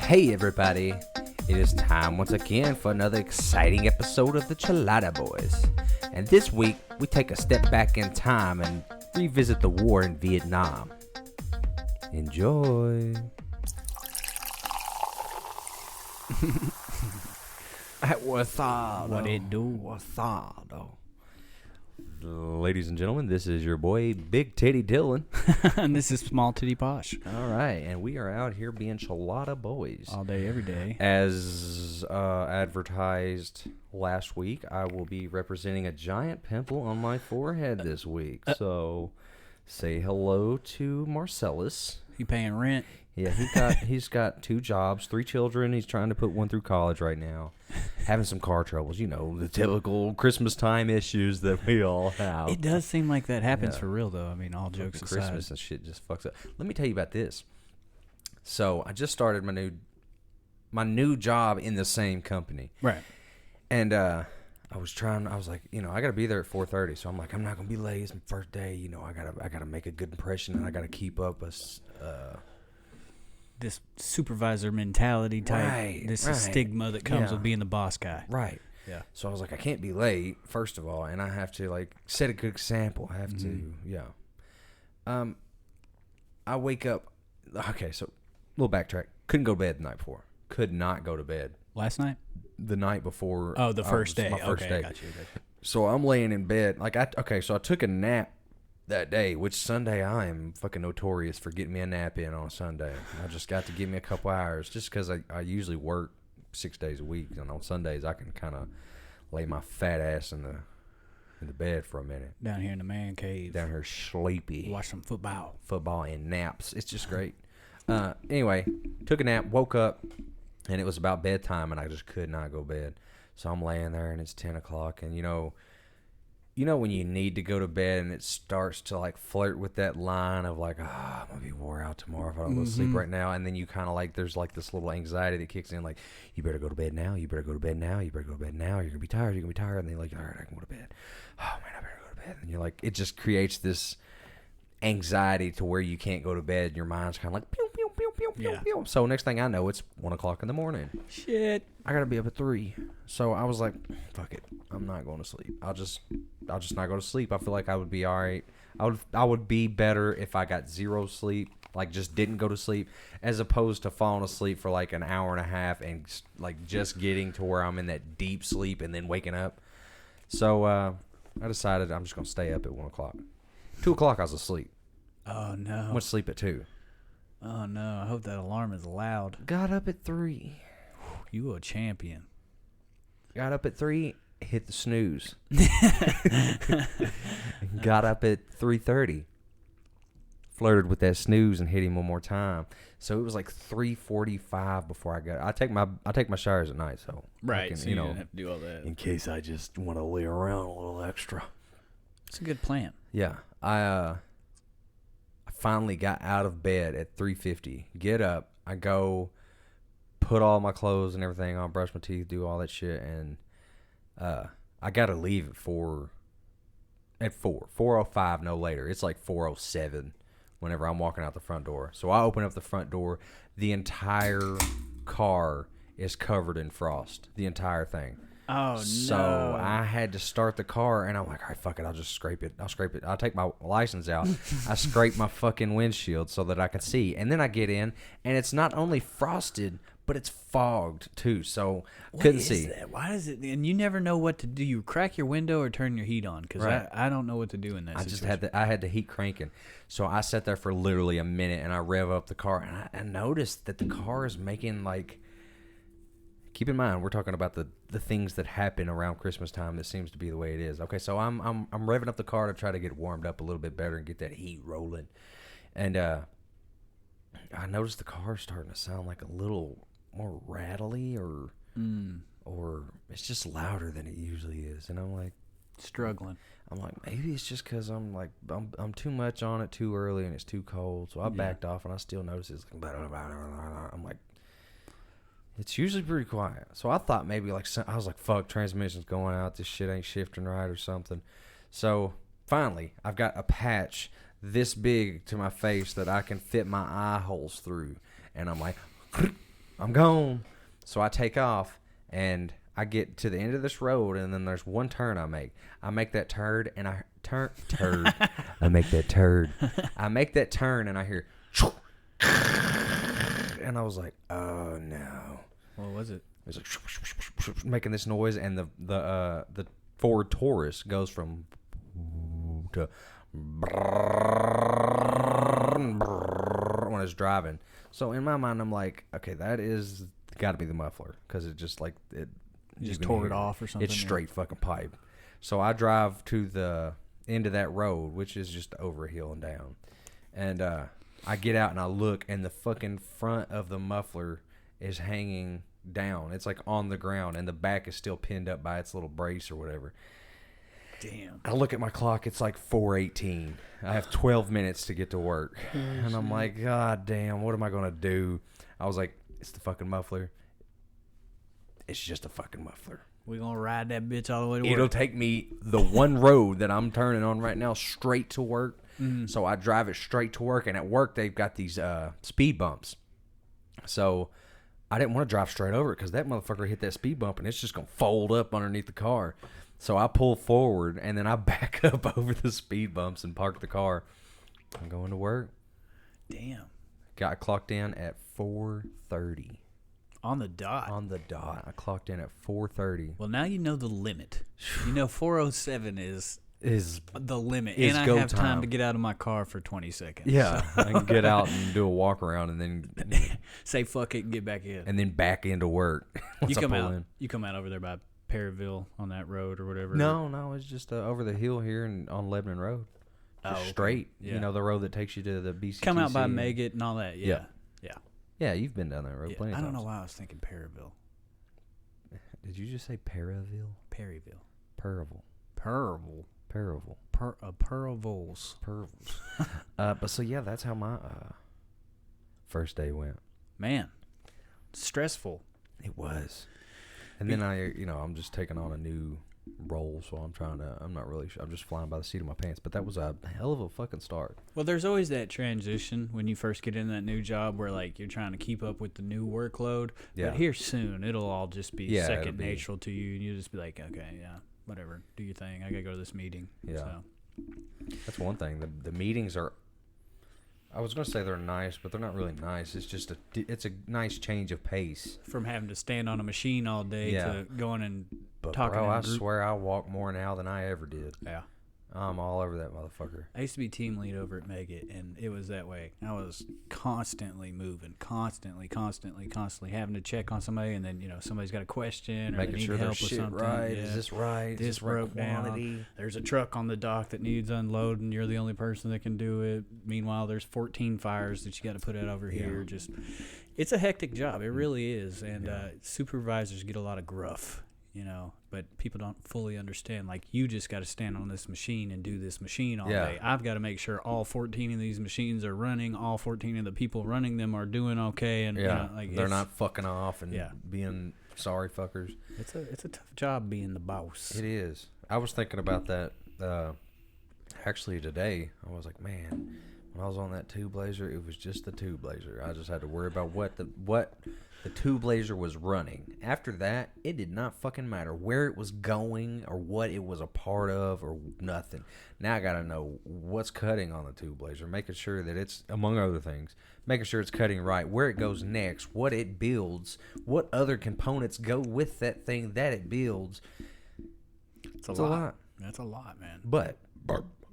Hey everybody, it is time once again for another exciting episode of the Chelada Boys. And this week, we take a step back in time and revisit the war in Vietnam. Enjoy. What's up? What it do? What's up, though? Ladies and gentlemen, this is your boy, Big Titty Dylan. And this is Small Titty Posh. All right, and we are out here being Chelada Boys. All day, every day. As advertised last week, I will be representing a giant pimple on my forehead this week. So, say hello to Marcellus. You paying rent? Yeah, he's got 2 jobs, 3 children. He's trying to put one through college right now. Having some car troubles, you know, the typical Christmas time issues that we all have. It does seem like that happens for real, though. I mean, all jokes aside. Christmas and shit just fucks up. Let me tell you about this. So I just started my new job in the same company. Right. And I was like, you know, I got to be there at 4:30. So I'm like, I'm not going to be late. It's my first day. You know, I got to make a good impression, and I got to keep up this supervisor mentality type, right. stigma that comes with being the boss guy. Right. Yeah. So I was like, I can't be late, first of all, and I have to, like, set a good example. I have to, I wake up, okay, so, little backtrack. Couldn't go to bed the night before. Could not go to bed. Last night? The night before. Oh, the first day. My first day. Got you. So I'm laying in bed. So I took a nap that day, which Sunday I am fucking notorious for getting me a nap in on a Sunday. I just got to give me a couple hours just because I usually work 6 days a week. And on Sundays, I can kind of lay my fat ass in the bed for a minute. Down here in the man cave. Down here sleepy. Watch some football. Football and naps. It's just great. Anyway, took a nap, woke up, and it was about bedtime, and I just could not go to bed. So I'm laying there, and it's 10 o'clock, and you know when you need to go to bed, and it starts to like flirt with that line of like, I'm gonna be wore out tomorrow if I don't go to sleep right now, and then you kind of like there's like this little anxiety that kicks in, like you better go to bed now, you better go to bed now, you better go to bed now, you're gonna be tired, and then you're like, all right, I can go to bed. Oh man, I better go to bed, and you're like, it just creates this anxiety to where you can't go to bed, and your mind's kind of like pew pew pew pew pew pew. So next thing I know, it's 1 o'clock in the morning. Shit. I gotta be up at 3. So I was like, fuck it, I'm not going to sleep. I'll just not go to sleep. I feel like I would be all right. I would be better if I got 0 sleep, like just didn't go to sleep, as opposed to falling asleep for like an hour and a half and like just getting to where I'm in that deep sleep and then waking up. So I decided I'm just gonna stay up at 1 o'clock. 2 o'clock I was asleep. Oh no. I went to sleep at 2. Oh no. I hope that alarm is loud. Got up at 3. You a champion. Got up at 3. Hit the snooze. Got up at 3:30. Flirted with that snooze and hit him one more time. So it was like 3:45 before I got. I take my showers at night, so Right. I can, so you don't have to do all that. in case I just want to lay around a little extra. It's a good plan. Yeah, I finally got out of bed at 3:50. Get up. I go put all my clothes and everything on, brush my teeth, do all that shit, and I gotta leave at 4. At 4:05, no later. It's like 4:07 whenever I'm walking out the front door. So I open up the front door. The entire car is covered in frost. The entire thing. Oh, no. So I had to start the car, and I'm like, all right, fuck it. I'll just scrape it. I'll take my license out. I scrape my fucking windshield so that I can see. And then I get in, and it's not only frosted, but it's fogged, too. So I couldn't see. That? Why does it? And you never know what to do. You crack your window or turn your heat on, because Right. I don't know what to do in that situation. I had the heat cranking. So I sat there for literally a minute, and I rev up the car, and I noticed that the car is making, like, keep in mind, we're talking about the things that happen around Christmas time. That seems to be the way it is. Okay, so I'm revving up the car to try to get warmed up a little bit better and get that heat rolling. And I noticed the car starting to sound like a little more rattly, or it's just louder than it usually is. And I'm like struggling. I'm like, maybe it's just because I'm too much on it too early and it's too cold. So I backed off, and I still notice it's like, I'm like, it's usually pretty quiet. So I thought maybe I was like, fuck, transmission's going out. This shit ain't shifting right or something. So finally, I've got a patch this big to my face that I can fit my eye holes through. And I'm like, I'm gone. So I take off, and I get to the end of this road, and then there's one turn I make. I make that turd, and I turd. I make that turd. I make that turn, and I hear, and I was like, oh no. What was it? It was like making this noise, and the Ford Taurus goes from to when it's driving. So in my mind, I'm like, okay, that is got to be the muffler, because it just like it Just tore it off or something. It's straight fucking pipe. So I drive to the end of that road, which is just over a hill and down, and I get out and I look, and the fucking front of the muffler is hanging down. It's like on the ground, and the back is still pinned up by its little brace or whatever. Damn. I look at my clock. It's like 4:18. I have 12 minutes to get to work. And I'm like, God damn, what am I going to do? I was like, it's the fucking muffler. It's just a fucking muffler. We going to ride that bitch all the way to work. It'll take me the one road that I'm turning on right now straight to work. So I drive it straight to work. And at work, they've got these speed bumps. So I didn't want to drive straight over it, because that motherfucker hit that speed bump, and it's just going to fold up underneath the car. So I pull forward, and then I back up over the speed bumps and park the car. I'm going to work. Damn. Got clocked in at 4:30. On the dot. On the dot. I clocked in at 4:30. Well, now you know the limit. You know 4:07 is the limit. Is and I go have time time. to get out of my car for 20 seconds. Yeah, I can get out and do a walk around, and then Say fuck it and get back in. and then back into work. You once I come pull out. in. You come out over there by Perryville on that road or whatever. No, it's just over the hill here and on Lebanon Road. Just okay. straight. Yeah. You know, the road that takes you to the BCTC. Come out by Megget and all that. Yeah. Yeah, you've been down that road plenty of I times. don't know why I was thinking Perryville. Did you just say Perryville? Perryville. Perrival. Perrival. Perrival. Perrivals. Pervals. But so yeah, that's how my first day went. Man, stressful. It was. And then I'm just taking on a new role, so I'm not really sure. I'm just flying by the seat of my pants. But that was a hell of a fucking start. Well, there's always that transition when you first get in that new job where, like, you're trying to keep up with the new workload. Yeah. But here soon, it'll all just be Yeah, second it'll be- natural to you. And you'll just be like, okay, yeah, whatever. Do your thing. I got to go to this meeting. Yeah. So. That's one thing. The meetings are, I was going to say they're nice, but they're not really nice. It's just it's a nice change of pace. From having to stand on a machine all day to going and But talking bro, in a I group. swear I walk more now than I ever did. Yeah. I'm all over that motherfucker. I used to be team lead over at Megget, and it was that way. I was constantly moving, constantly having to check on somebody, and then somebody's got a question or Making they need sure help their with shit something. right. Yeah. Is this right? Is This this right broke quantity? down. There's a truck on the dock that needs unload, and you're the only person that can do it. Meanwhile, there's 14 fires that you got to put out over here. Just, it's a hectic job. It really is, and supervisors get a lot of gruff. But people don't fully understand. Like, you just got to stand on this machine and do this machine all day. I've got to make sure all 14 of these machines are running. All 14 of the people running them are doing okay, and they're not fucking off and being sorry fuckers. It's a tough job being the boss. It is. I was thinking about that actually today. I was like, man, when I was on that two blazer, it was just the two blazer. I just had to worry about what the two blazer was running. After that, it did not fucking matter where it was going or what it was a part of or nothing. Now I gotta know what's cutting on the two blazer, making sure that it's, among other things, making sure it's cutting right, where it goes next, what it builds, what other components go with that thing that it builds. It's a lot. That's a lot, man. But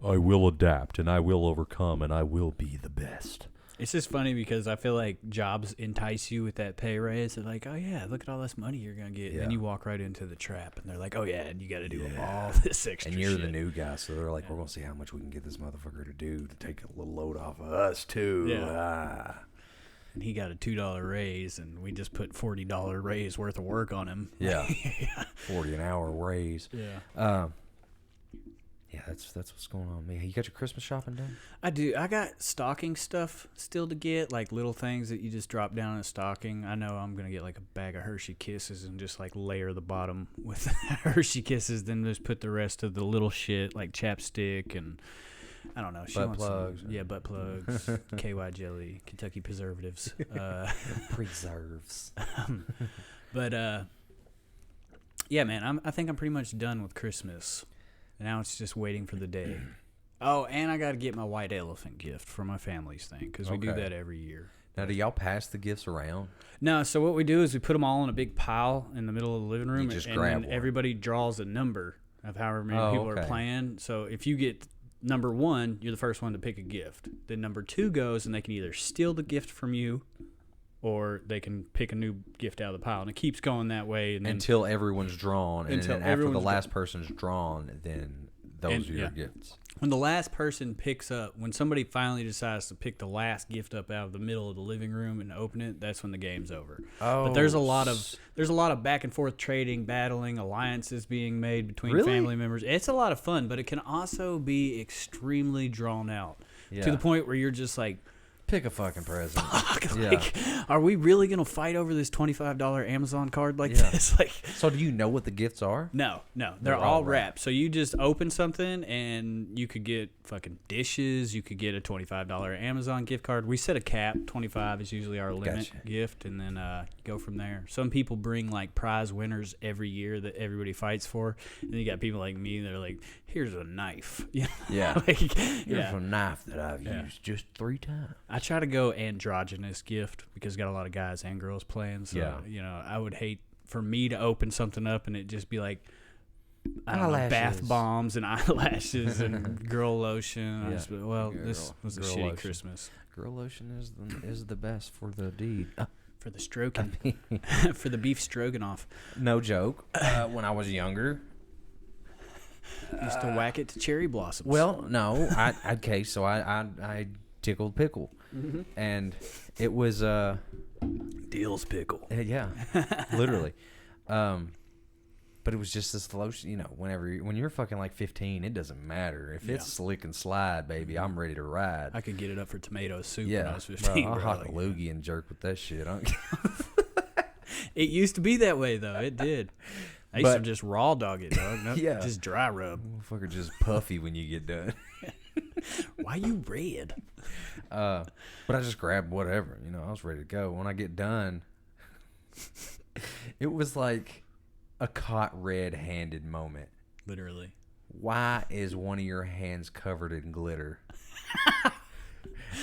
I will adapt and I will overcome and I will be the best. It's just funny because I feel like jobs entice you with that pay raise. They're like, oh, yeah, look at all this money you're going to get. Yeah. And you walk right into the trap. And they're like, oh, yeah, and you got to do all this extra And you're shit. the new guy, so they're like, we're going to see how much we can get this motherfucker to do to take a little load off of us, too. Yeah. And he got a $2 raise, and we just put $40 raise worth of work on him. Yeah. 40 an hour raise. Yeah. Yeah, that's what's going on, man. You got your Christmas shopping done? I do. I got stocking stuff still to get, like little things that you just drop down in a stocking. I know I'm going to get like a bag of Hershey Kisses and just like layer the bottom with Hershey Kisses, then just put the rest of the little shit like chapstick and I don't know. She Butt wants plugs. butt plugs, KY jelly, Kentucky preservatives. Preserves. But yeah, man, I think I'm pretty much done with Christmas. Now it's just waiting for the day. Oh, and I got to get my white elephant gift for my family's thing because we do that every year. Now, do y'all pass the gifts around? No, so what we do is we put them all in a big pile in the middle of the living room, You just and grab then one. everybody draws a number of however many people are playing. So if you get number 1, you're the first one to pick a gift. Then number 2 goes, and they can either steal the gift from you, or they can pick a new gift out of the pile, and it keeps going that way. And then, until everyone's drawn, and then after the last person's drawn, then those are your gifts. When the last person picks up, when somebody finally decides to pick the last gift up out of the middle of the living room and open it, that's when the game's over. Oh, but there's a lot of back and forth trading, battling, alliances being made between family members. It's a lot of fun, but it can also be extremely drawn out to the point where you're just like, pick a fucking present. Are we really gonna fight over this $25 Amazon card like this? Like, so do you know what the gifts are? No, they're all wrapped. So you just open something, and you could get fucking dishes. You could get a $25 Amazon gift card. We set a cap. 25 is usually our limit gift, and then go from there. Some people bring like prize winners every year that everybody fights for, and then you got people like me that are like, "Here's a knife." Here's a knife that I've used just 3 times. I try to go androgynous gift because got a lot of guys and girls playing. So, I would hate for me to open something up and it just be like, I don't know, bath bombs and eyelashes and girl lotion. This was a shitty lotion. Christmas. Girl lotion is the best for the deed. For the stroking. For the beef stroganoff. No joke. When I was younger, used to whack it to cherry blossoms. Well, no. I tickled pickle. Mm-hmm. And it was Deal's pickle. Yeah, literally. But it was just this lotion, when you're fucking like 15, it doesn't matter. If it's slick and slide, baby, I'm ready to ride. I could get it up for tomato soup when I was 15. I'll hop a loogie and jerk with that shit. It used to be that way, though. It did. I used to just raw dog it, dog. No, just dry rub. Motherfucker just puffy when you get done. Why you red? But I just grabbed whatever. I was ready to go. When I get done, it was like a caught red-handed moment. Literally. Why is one of your hands covered in glitter?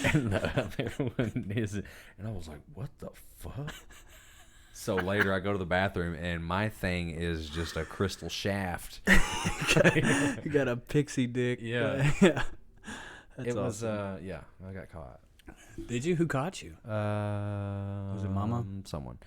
And the other one isn't. And I was like, what the fuck? So later I go to the bathroom and my thing is just a crystal shaft. You got a pixie dick. Yeah. That's awesome. I got caught. Did you? Who caught you? Was it Mama? Someone.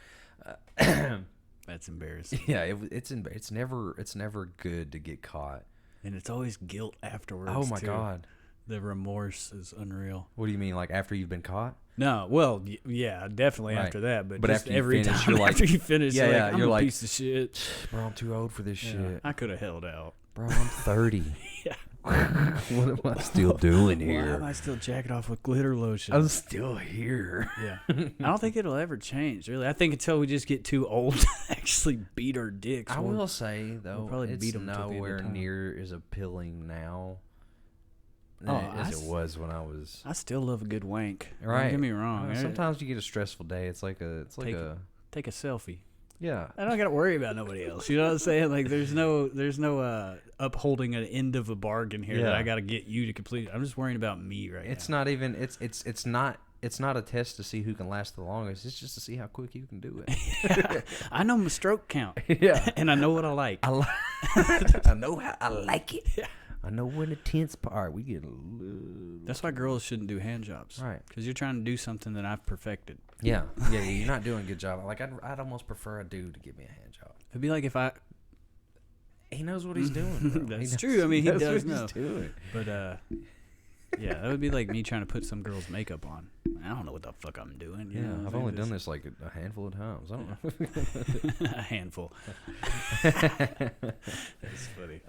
That's embarrassing. Yeah, it's never good to get caught. And it's always guilt afterwards. Oh my too. God. The remorse is unreal. What do you mean, like after you've been caught? No, well, yeah, definitely after that. But just after every finish, time you're like, after you finish, I'm you're a like, piece of shit. Bro, I'm too old for this shit. I could have held out. Bro, I'm 30. Yeah. What am I still doing here? Why am I still jacking off with glitter lotion? I'm still here. Yeah. I don't think it'll ever change, really. I think until we just get too old to actually beat our dicks. I will say, though, we'll probably beat them nowhere near as appealing now as it was when I was. I still love a good wank. Right. Don't get me wrong. Sometimes you get a stressful day. It's like take a selfie. Yeah. I don't got to worry about nobody else. You know what I'm saying? Like there's no upholding an end of a bargain here that I got to get you to complete. I'm just worrying about me right now. It's not even it's not a test to see who can last the longest. It's just to see how quick you can do it. I know my stroke count. Yeah. And I know what I like. I know how I like it. Yeah. I know when the tense part we get a little. That's why girls shouldn't do hand jobs. Right. Because you're trying to do something that I've perfected. Yeah. You're not doing a good job. Like I'd almost prefer a dude to give me a hand job. It'd be like if I. He knows what he's doing. That's true. I mean, he does know. He's doing. But yeah, that would be like me trying to put some girl's makeup on. I don't know what the fuck I'm doing. You know, I've only done this like a handful of times. I don't know. A handful. That's funny.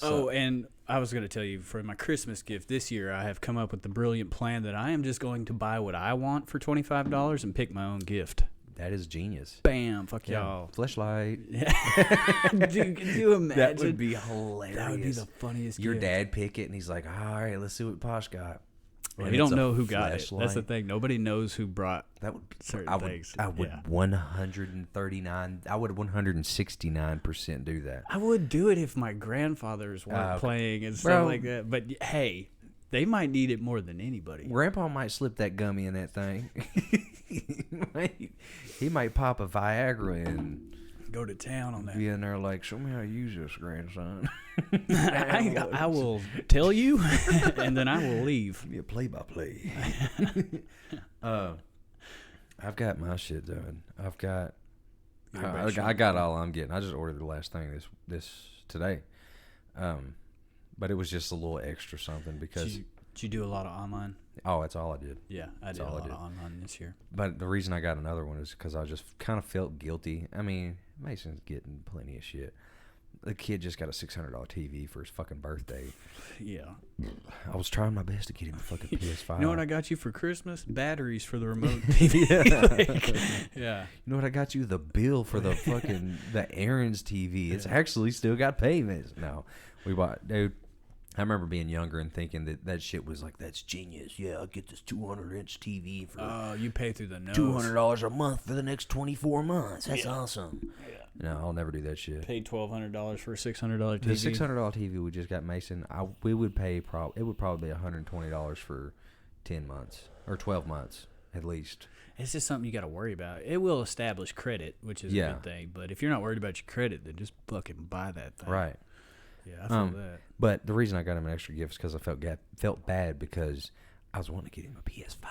And I was going to tell you, for my Christmas gift this year, I have come up with the brilliant plan that I am just going to buy what I want for $25 and pick my own gift. That is genius. Bam, fuck Yeah. y'all. Fleshlight. Dude, can you imagine? That would be hilarious. That would be the funniest. Your gift. dad pick it, and he's like, all right, let's see what Posh got. And And we don't it's a know who got it. fleshlight. That's the thing. Nobody knows who brought That would certain things. I would Yeah. 139. I would 169% do that. I would do it if my grandfathers weren't Okay. playing and stuff Bro. like that. But hey, they might need it more than anybody. Grandpa might slip that gummy in that thing. he might pop a Viagra and Go to town on that. be in there like, show me how to use this, grandson. I will tell you, and then I will leave. Give me a play-by-play. I've got my shit done. I've got. I got all I'm getting. I just ordered the last thing this today, but it was just a little extra something because. Did you do a lot of online? Oh, that's all I did. Yeah, I did a lot of online this year. But the reason I got another one is because I just kind of felt guilty. I mean, Mason's getting plenty of shit. The kid just got a $600 TV for his fucking birthday. Yeah. I was trying my best to get him a fucking PS5. You know what I got you for Christmas? Batteries for the remote TV. Yeah. You know what I got you? The bill for the fucking the Aaron's TV. It's actually still got payments. No, we bought, dude. I remember being younger and thinking that shit was like, that's genius. Yeah, I'll get this 200-inch TV for You pay through the nose. $200 a month for the next 24 months. That's awesome. Yeah. No, I'll never do that shit. Paid $1,200 for a $600 TV. The $600 TV we just got Mason, we would pay it would probably be $120 for 10 months or 12 months at least. It's just something you got to worry about. It will establish credit, which is a good thing. But if you're not worried about your credit, then just fucking buy that thing. Right. Yeah, I feel that. But the reason I got him an extra gift is because I felt bad because I was wanting to get him a PS5.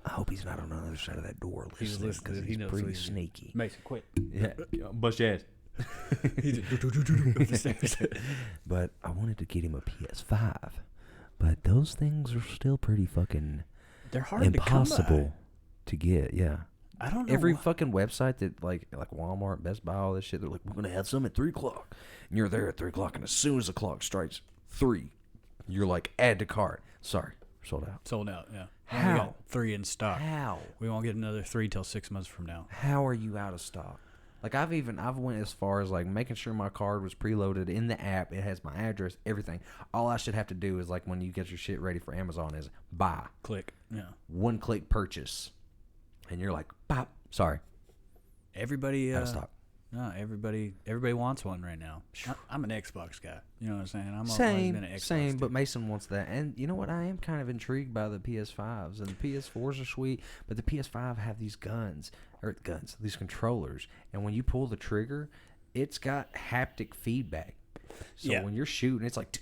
I hope he's not on the other side of that door listening because he's pretty sneaky. Mason, quit. Yeah, bust your ass. But I wanted to get him a PS5. But those things are still pretty fucking They're hard impossible to get. Yeah. I don't know. Every fucking website that like Walmart, Best Buy, all this shit, they're like, we're gonna have some at 3:00, and you're there at 3:00, and as soon as the clock strikes 3, you're like, add to cart. Sorry, sold out. Sold out. Yeah. How? We got 3 in stock. How? We won't get another 3 till 6 months from now. How are you out of stock? Like I've went as far as like making sure my card was preloaded in the app. It has my address, everything. All I should have to do is like when you get your shit ready for Amazon is buy. Click. Yeah. 1-click purchase. And you're like, pop. Sorry. Everybody. Out of stock. No, everybody wants one right now. I'm an Xbox guy. You know what I'm saying? I'm always Same, been an Xbox same. dude. But Mason wants that, and you know what? I am kind of intrigued by the PS5s, and the PS4s are sweet, but the PS5 have these these controllers, and when you pull the trigger, it's got haptic feedback. So Yeah. when you're shooting, it's like.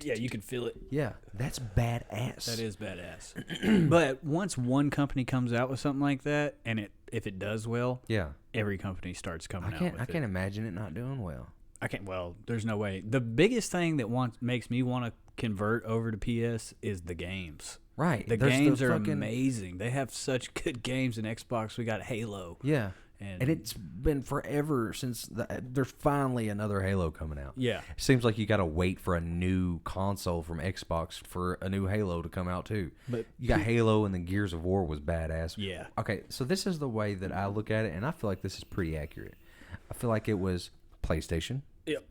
Yeah, you can feel it. Yeah, that's badass. That is badass. But once one company comes out with something like that, and if it does well, Yeah, every company starts coming out with I can't imagine it not doing well. I can't. Well, there's no way. The biggest thing that makes me want to convert over to PS is the games. Right, The there's games are fucking- amazing. They have such good games in Xbox. We got Halo. Yeah. And And it's been forever since there's finally another Halo coming out. yeah. It seems like you got to wait for a new console from Xbox for a new Halo to come out too. But You got Halo and then Gears of War was badass. yeah. Okay, so this is the way that I look at it, and I feel like this is pretty accurate. I feel like it was PlayStation. Yep.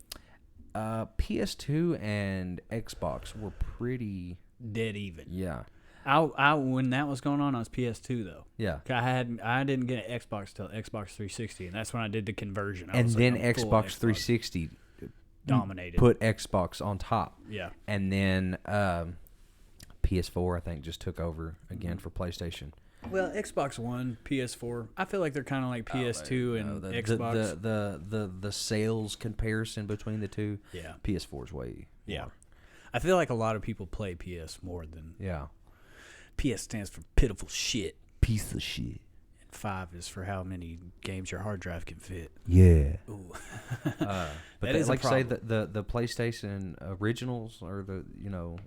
PS2 and Xbox were pretty. Dead even. Yeah. I when that was going on, I was PS2 though. Yeah. I didn't get an Xbox till Xbox 360, and that's when I did the conversion. I And was then like, I'm full Xbox 360 dominated. put Xbox on top. Yeah. And then PS4, I think, just took over again for PlayStation. Well, Xbox One, PS4, I feel like they're kind of like PS2 and Xbox. The sales comparison between the two, yeah. PS4 is way Yeah. more. I feel like a lot of people play PS more than Yeah. PS stands for pitiful shit. Piece of shit. And 5 is for how many games your hard drive can fit. Yeah. Ooh. But That is a like say problem. the PlayStation originals or the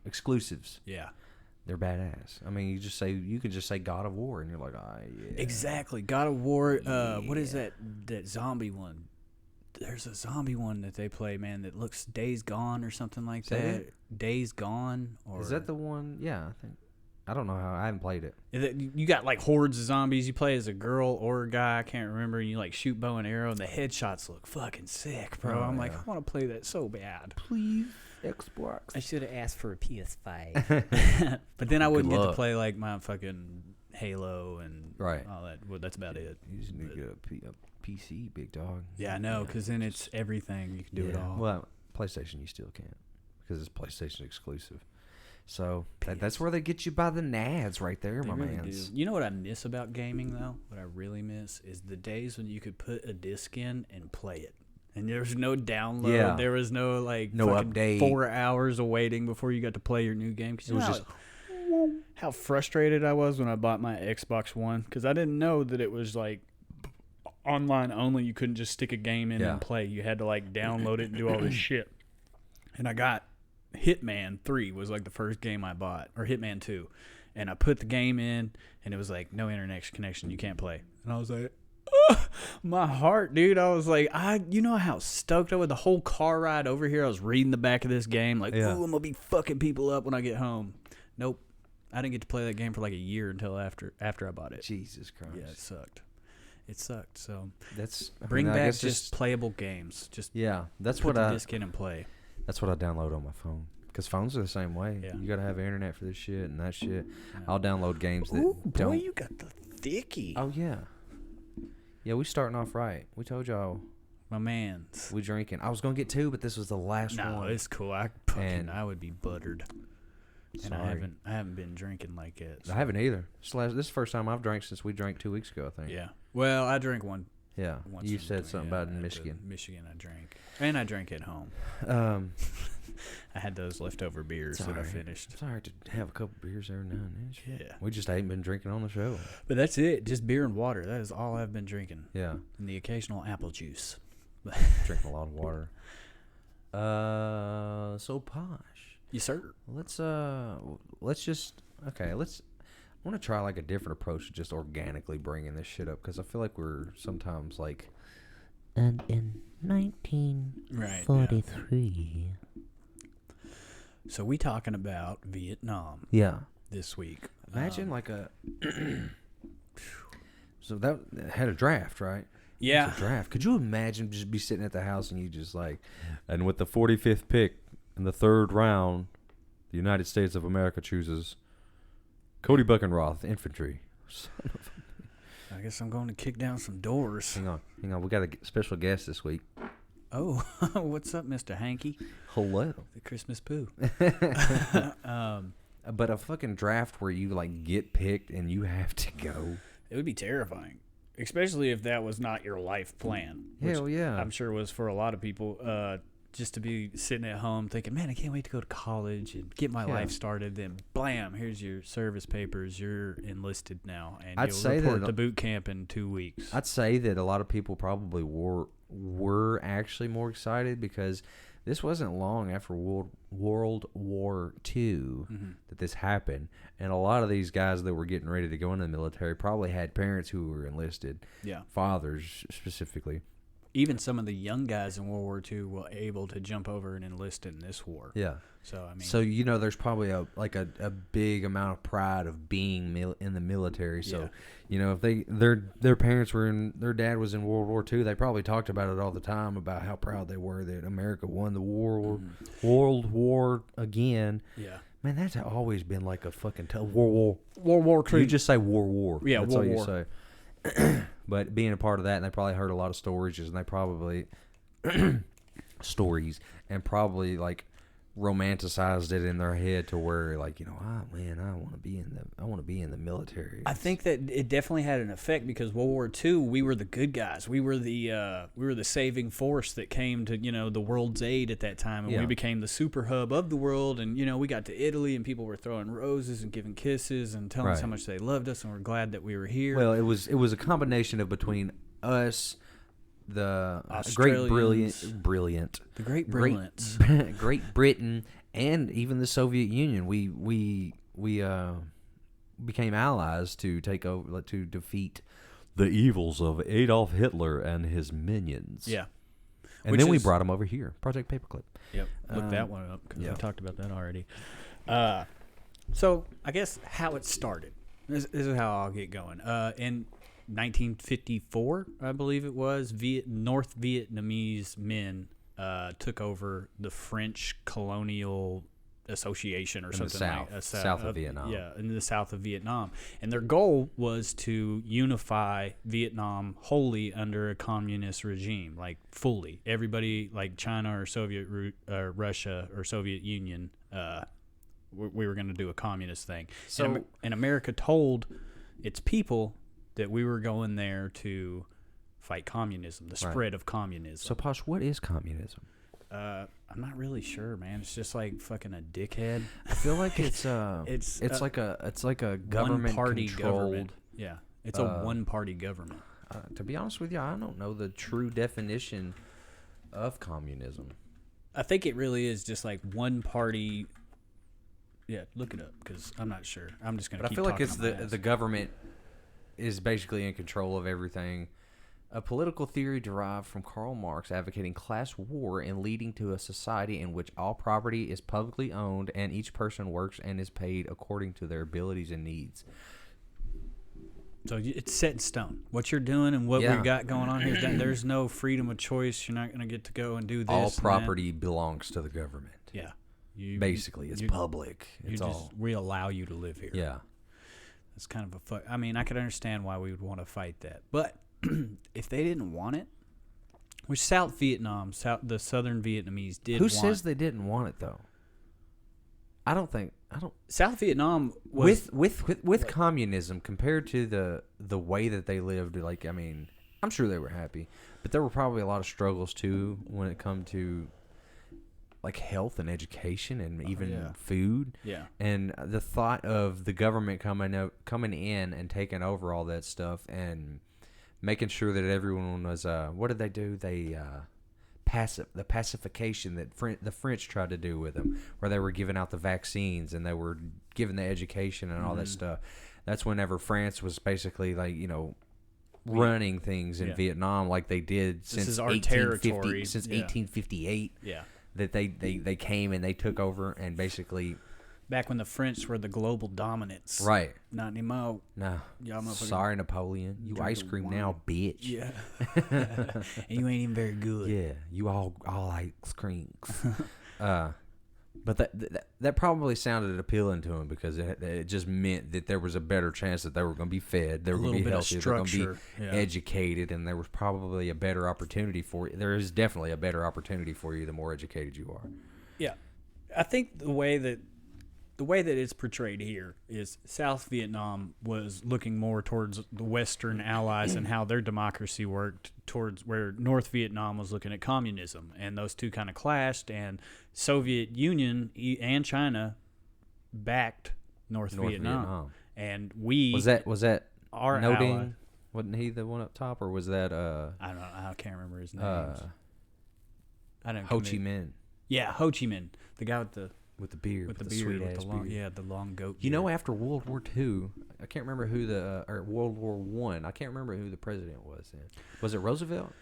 exclusives, Yeah. they're badass. I mean, you can just say God of War and you're like, ah, yeah. Exactly. God of War. What is that zombie one? There's a zombie one that they play, man, that looks Days Gone or something like Say that. it? Days Gone. Or Is that the one? Yeah, I think. I don't know how. I haven't played it. You got like hordes of zombies. You play as a girl or a guy. I can't remember. And you like shoot bow and arrow, and the headshots look fucking sick, bro. I'm like, I want to play that so bad. Please, Xbox. I should have asked for a PS5. But then I wouldn't get to play like my fucking Halo and Right. all that. Well, that's about it. You just need to get a PC, big dog. Yeah, I know, because then it's everything. You can do it all. Well, PlayStation, you still can't because it's PlayStation exclusive. So that's where they get you by the nads right there, They my really man. do. You know what I miss about gaming, though? What I really miss is the days when you could put a disc in and play it. And there was no download. Yeah. There was no, like, No fucking update. 4 hours of waiting before you got to play your new game. 'Cause It was you know just how frustrated I was when I bought my Xbox One. Because I didn't know that it was, like, online only. You couldn't just stick a game in and play. You had to, like, download it and do all this shit. And I got Hitman 3 was like the first game I bought, or Hitman 2, and I put the game in and it was like no internet connection, you can't play. And I was like, my heart, dude. I was like, you know how stoked I was. The whole car ride over here, I was reading the back of this game like, ooh, I'm gonna be fucking people up when I get home. Nope, I didn't get to play that game for like a year until after I bought it. Jesus Christ. Yeah, it sucked. It sucked. So That's bring I back guess just playable games. Just that's put what the I disc in and play. That's what I download on my phone. Because phones are the same way. Yeah. You got to have internet for this shit and that shit. I'll download games that Ooh, boy, don't. you got the thicky. Oh, yeah. Yeah, we starting off right. We told y'all My man's. we drinking. I was going to get 2, but this was the last No, one. it's cool. I would be buttered. And Sorry. I haven't been drinking like it. So. I haven't either. This is the first time I've drank since we drank 2 weeks ago, I think. Yeah. Well, I drank one. Yeah. Once You in said between, something yeah, about in at Michigan. Michigan, I drank. And I drank at home. I had those leftover beers that I finished. It's all right to have a couple beers every now and then. Yeah. We just ain't been drinking on the show. But that's it. Just beer and water. That is all I've been drinking. Yeah. And the occasional apple juice. Drinking a lot of water. So Posh. Yes, sir. Let's I want to try like a different approach to just organically bringing this shit up because I feel like we're sometimes like. And in 1943. So we talking about Vietnam. Yeah. This week. Imagine like a. So that had a draft, right? Yeah. It's a draft. Could you imagine just be sitting at the house and you just like, and with the 45th pick in the 3rd round, the United States of America chooses Cody Buckenroth, infantry. Son of I guess I'm going to kick down some doors. Hang on. We got a special guest this week. Oh, what's up, Mr. Hanky? Hello. The Christmas poo. But a fucking draft where you like get picked and you have to go. It would be terrifying, especially if that was not your life plan. Hell yeah. I'm sure was for a lot of people. Just to be sitting at home thinking, man, I can't wait to go to college and get my life started. Then, blam, here's your service papers. You're enlisted now, and I'd you'll say report that to boot camp in 2 weeks. I'd say that a lot of people probably were actually more excited because this wasn't long after World War II that this happened. And a lot of these guys that were getting ready to go into the military probably had parents who were enlisted. Yeah. Fathers specifically. Even some of the young guys in World War II were able to jump over and enlist in this war. Yeah. So, I mean. So, there's probably a big amount of pride of being in the military. So, if their parents their dad was in World War II, they probably talked about it all the time about how proud they were that America won the World War again. Yeah. Man, that's always been like a fucking World War II. You just say war. Yeah, that's war. all you say. But being a part of that, and they probably heard a lot of stories, and they probably probably like romanticized it in their head to where like I want to be in the military. I think that it definitely had an effect because World War II, we were the good guys. We were the saving force that came to the world's aid at that time, and we became the super hub of the world. And we got to Italy, and people were throwing roses and giving kisses and telling us how much they loved us, and we're glad that we were here. Well, it was a combination of between us, the Great Britain, and even the Soviet Union. We became allies to take over to defeat the evils of Adolf Hitler and his minions. Yeah, and then we brought them over here, Project Paperclip. Yep, look that one up because we talked about that already. So I guess how it started. This is how I'll get going. In 1954, I believe it was, North Vietnamese men took over the French colonial association or In the something south, like south of Vietnam. Yeah, in the south of Vietnam, and their goal was to unify Vietnam wholly under a communist regime, like fully. Everybody, like China or Russia or Soviet Union. We were going to do a communist thing. So, and America told its people that we were going there to fight communism, the spread of communism. so Posh, what is communism? I'm not really sure, man. It's just like fucking a dickhead. I feel like it's like a government one-party controlled. government. Yeah, it's a one-party government. To be honest with you, I don't know the true definition of communism. I think it really is just like one party. Yeah, look it up because I'm not sure. I'm just gonna. But I keep feel like talking it's on my ass. the government is basically in control of everything. A political theory derived from Karl Marx advocating class war and leading to a society in which all property is publicly owned and each person works and is paid according to their abilities and needs. So it's set in stone. What you're doing and what Yeah. we've got going on here, there's no freedom of choice. You're not going to get to go and do this. All and that. property belongs to the government. Yeah. Basically, it's public. It's all. We allow you to live here. Yeah. It's kind of a I mean, I could understand why we would want to fight that. But if they didn't want it, which South Vietnam, the Southern Vietnamese did Who want. says they didn't want it though? I don't. South Vietnam was With communism compared to the way that they lived, like, I mean, I'm sure they were happy, but there were probably a lot of struggles too when it come to like health and education and even food. Yeah. And the thought of the government coming in and taking over all that stuff and making sure that everyone was what did they do? They the pacification that the French tried to do with them, where they were giving out the vaccines and they were giving the education and all that stuff. That's whenever France was basically like, running things in Vietnam like they did since 1858. Yeah. That they came and they took over and basically Back when the French were the global dominants. right. Not anymore. No. Y'all motherfuckers Sorry, Napoleon. You drink ice the cream wine. now, bitch. Yeah. And you ain't even very good. Yeah, you all ice creams. But that probably sounded appealing to him because it just meant that there was a better chance that they were going to be fed, they were going to be healthy, they were going to be educated, and there was probably a better opportunity for you. There is definitely a better opportunity for you the more educated you are. Yeah. I think the way that it's portrayed here is South Vietnam was looking more towards the Western allies and how their democracy worked, towards where North Vietnam was looking at communism, and those two kind of clashed. And Soviet Union and China backed North Vietnam, and we was that our No ally. Ding? Wasn't he the one up top, or was that I don't know. I can't remember his name. I don't. Ho Chi Minh Yeah, Ho Chi Minh, the guy with the beard, with the sweet beard, with ass the long, beard. the long goat. You know, beard. after World War II, I can't remember who or World War One. I can't remember who the president was then. Was it Roosevelt?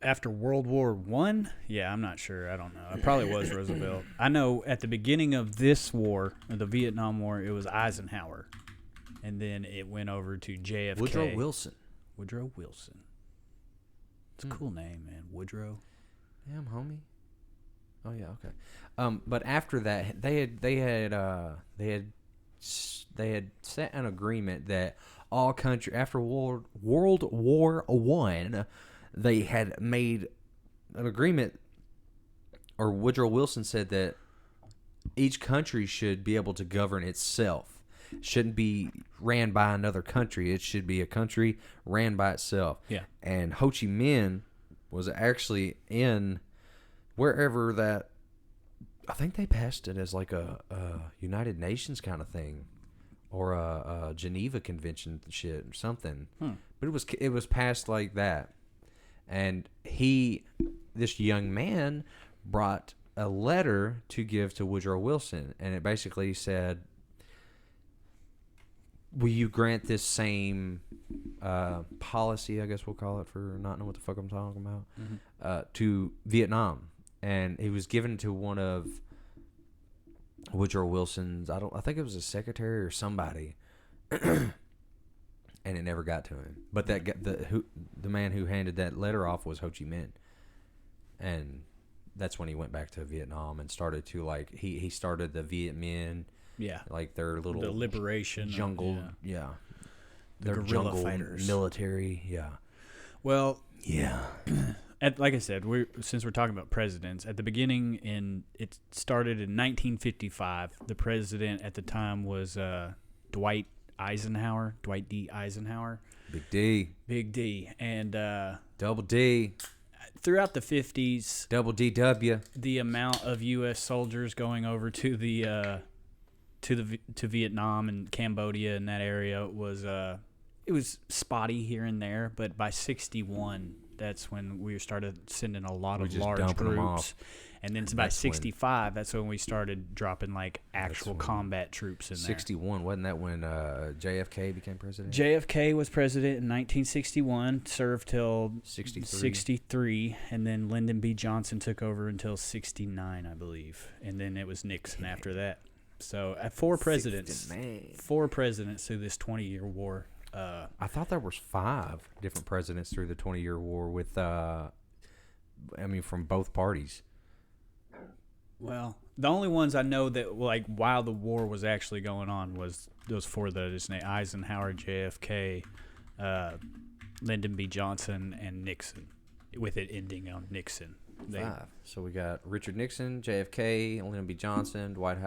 After World War I? Yeah, I'm not sure. I don't know. It probably was Roosevelt. I know at the beginning of this war, the Vietnam War, it was Eisenhower. And then it went over to JFK. Woodrow Wilson. Woodrow Wilson. It's a cool name, man. Woodrow. Damn, homie. Oh yeah, okay. But after that, they had set an agreement that all country after World War I, they had made an agreement, or Woodrow Wilson said that each country should be able to govern itself. It shouldn't be ran by another country. It should be a country ran by itself. Yeah. And Ho Chi Minh was actually in wherever that, I think they passed it as like a United Nations kind of thing, or a Geneva Convention shit or something. But it was passed like that, and this young man brought a letter to give to Woodrow Wilson, and it basically said, will you grant this same policy, I guess we'll call it, for not knowing what the fuck I'm talking about, to Vietnam? And he was given to one of Woodrow Wilson's. I think it was a secretary or somebody, and it never got to him. But the man who handed that letter off was Ho Chi Minh, and that's when he went back to Vietnam and started to like he started the Viet Minh, like their little the liberation jungle, the their guerrilla jungle fighters. military, Well, yeah. like I said, since we're talking about presidents, at the beginning, it started in 1955. The president at the time was Dwight D. Eisenhower. Big D. And Double D. Throughout the 50s, Double DW. the amount of U.S. soldiers going over to to Vietnam and Cambodia and that area was it was spotty here and there, but by 61, that's when we started sending a lot of large groups. And then by 65, that's when we started dropping like actual combat troops in there. 61, wasn't that when JFK became president? JFK was president in 1961, served till 63. 63, and then Lyndon B. Johnson took over until 69, I believe. And then it was Nixon after that. So 4 presidents. 4 presidents through this 20-year war. I thought there was 5 different presidents through the 20-year war with, from both parties. Well, the only ones I know that, like, while the war was actually going on was those 4 that I just named: Eisenhower, JFK, Lyndon B. Johnson, and Nixon, with it ending on Nixon. 5. So we got Richard Nixon, JFK, Lyndon B. Johnson, Dwight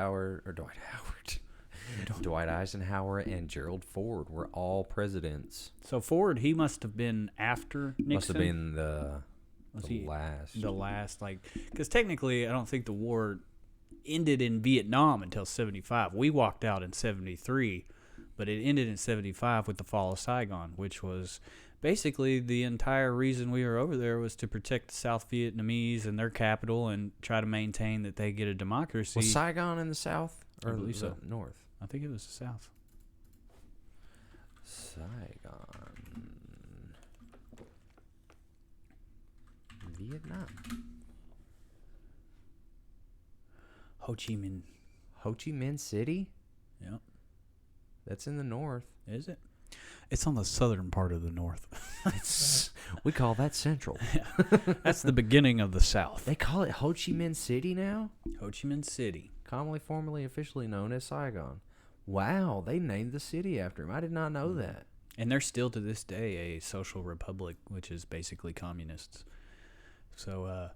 Eisenhower, and Gerald Ford were all presidents. So Ford, he must have been after Nixon. Must have been the last, like, because technically I don't think the war ended in Vietnam until 75. We walked out in 73, but it ended in 75 with the fall of Saigon, which was basically the entire reason we were over there was to protect the South Vietnamese and their capital and try to maintain that they get a democracy. Was Saigon in the South or I believe so. North? I think it was the South. Saigon. Vietnam. Ho Chi Minh. Ho Chi Minh City? Yep. That's in the north. Is it? It's on the southern part of the north. We call that central. That's the beginning of the South. They call it Ho Chi Minh City now? Ho Chi Minh City. Commonly, formerly, officially known as Saigon. Wow, they named the city after him. I did not know that. And they're still to this day a social republic, which is basically communists. So,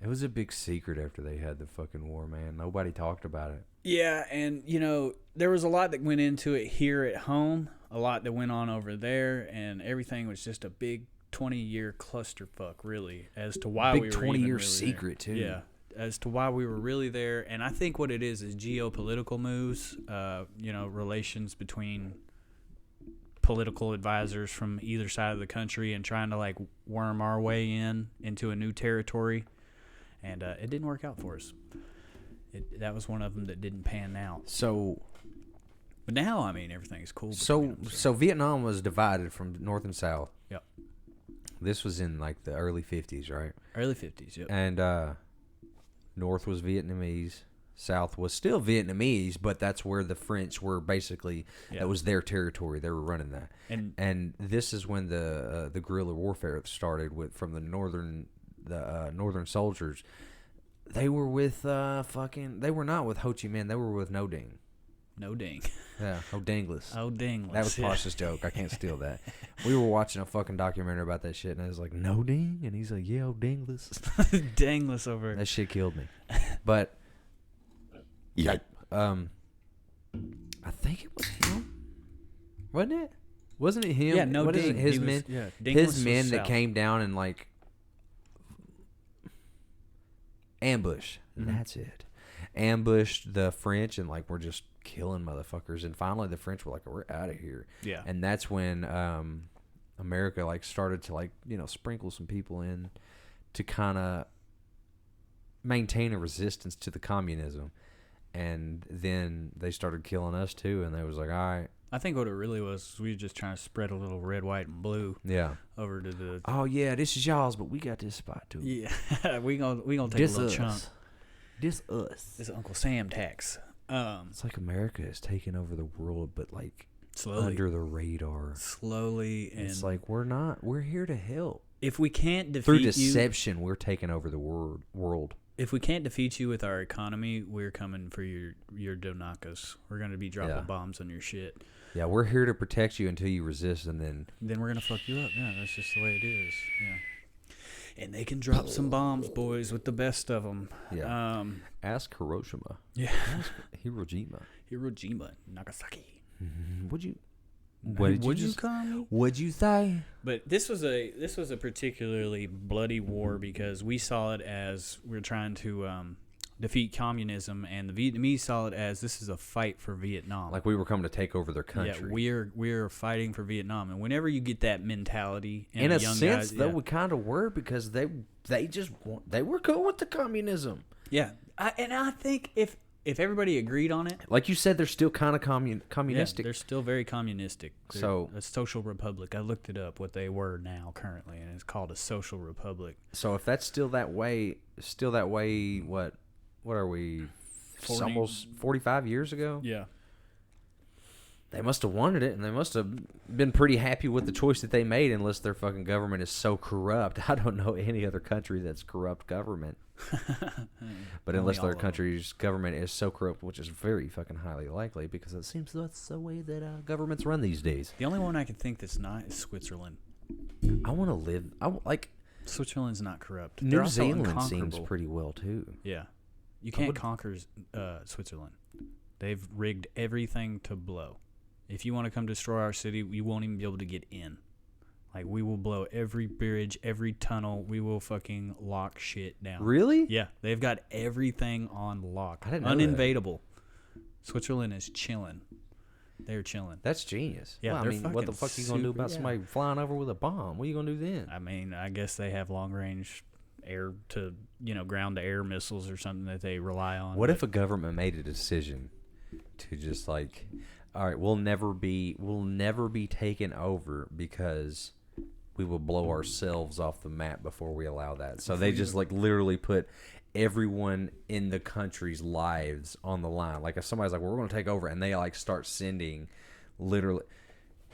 it was a big secret after they had the fucking war, man. Nobody talked about it. yeah, and, there was a lot that went into it here at home, a lot that went on over there, and everything was just a big 20-year clusterfuck, really, as to why we were 20-year really secret, there. too. Yeah, as to why we were really there. And I think what it is geopolitical moves, relations between political advisors from either side of the country and trying to, like, worm our way into a new territory. And it didn't work out for us. That was one of them that didn't pan out. So, but now, everything's cool. So Vietnam was divided from north and south. Yep. This was in like the early 50s, right? Early 50s, yep. And north was Vietnamese, south was still Vietnamese, but that's where the French were basically. Yep. That was their territory. They were running that. And this is when the guerrilla warfare started from the northern soldiers. They were with they were not with Ho Chi Minh. They were with No Ding. No Ding. Yeah, O'Dinglis. O'Dinglis. That was Posh's joke. I can't steal that. We were watching a fucking documentary about that shit, and I was like, No Ding? And he's like, yeah, O'Dinglis. Danglis over. That shit killed me. But, yeah. I think it was him. Wasn't it? Wasn't it him? Yeah, No Ding. His men, his men that came down and, like, ambush. Mm-hmm. That's it. Ambushed the French and like we're just killing motherfuckers. And finally the French were like, we're out of here. Yeah. And that's when America like started to like, sprinkle some people in to kind of maintain a resistance to the communism. And then they started killing us too. And they was like, all right. I think what it really was, we were just trying to spread a little red, white, and blue. Yeah. Over to the. Oh yeah, this is y'all's, but we got this spot too. Yeah, we gonna take a little chunk. This us. This Uncle Sam tax. It's like America is taking over the world, but like Slowly. under the radar. Slowly. And It's like we're here to help. if we can't defeat Through you, deception, we're taking over the world. if we can't defeat you with our economy, we're coming for your Donakas. We're going to be dropping Yeah. bombs on your shit. Yeah, we're here to protect you until you resist, and then Then we're going to fuck you up. Yeah, that's just the way it is. Yeah. And they can drop some bombs, boys, with the best of them. yeah. Ask Hiroshima. Yeah. Ask Hiroshima. Hiroshima, Nagasaki. Would you? Would you call me? Would you say? But this was a particularly bloody war because we saw it as we're trying to defeat communism, and the Vietnamese saw it as this is a fight for Vietnam. Like we were coming to take over their country. Yeah, we're fighting for Vietnam, and whenever you get that mentality, In a young sense, guys, though, we kind of were because they were cool with the communism. yeah, I think if everybody agreed on it, Like you said, they're still kind of yeah, communistic. they're still very communistic. They're So- a social republic. I looked it up what they were now currently, and it's called a social republic. So if that's still that way, what are we? 40 Almost 45 years ago. Yeah. They must have wanted it, and they must have been pretty happy with the choice that they made, unless their fucking government is so corrupt. I don't know any other country that's corrupt government. But Only unless all their of 'em. country's government is so corrupt, which is very fucking highly likely, because it seems that's the way that governments run these days. The only one I can think that's not is Switzerland. I want to live. Like Switzerland's not corrupt. They're New also Zealand seems unconquerable. pretty well too. Yeah. You can't would- conquer Switzerland. They've rigged everything to blow. If you want to come destroy our city, we won't even be able to get in. Like, we will blow every bridge, every tunnel. We will fucking lock shit down. Really? Yeah. They've got everything on lock. I didn't know that. Uninvadable. Switzerland is chilling. They're chilling. That's genius. Yeah, Well, I they're mean, what the fucking fuck are you gonna do super- about yeah. somebody flying over with a bomb? What are you gonna do then? I mean, I guess they have long range air to, ground to air missiles or something that they rely on. What if a government made a decision to just like, all right, we'll never be taken over because we will blow ourselves off the map before we allow that. So they just like literally put everyone in the country's lives on the line. Like if somebody's like, well, we're going to take over, and they like start sending literally,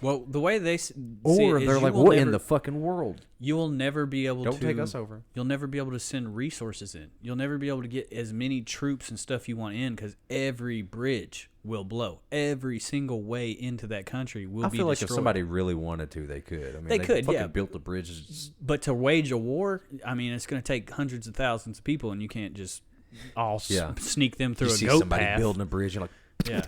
Well, the way they see or it is they're you like, will what in never- the fucking world? You will never be able Don't to take us over. You'll never be able to send resources in. You'll never be able to get as many troops and stuff you want in because every bridge will blow. Every single way into that country will I be feel like destroyed. if somebody really wanted to, they could. I mean, They could, fucking yeah. built the bridges. But to wage a war, I mean, it's going to take hundreds of thousands of people, and you can't just all Yeah. sneak them through You a see goat somebody path. building a bridge, you're like, Yeah,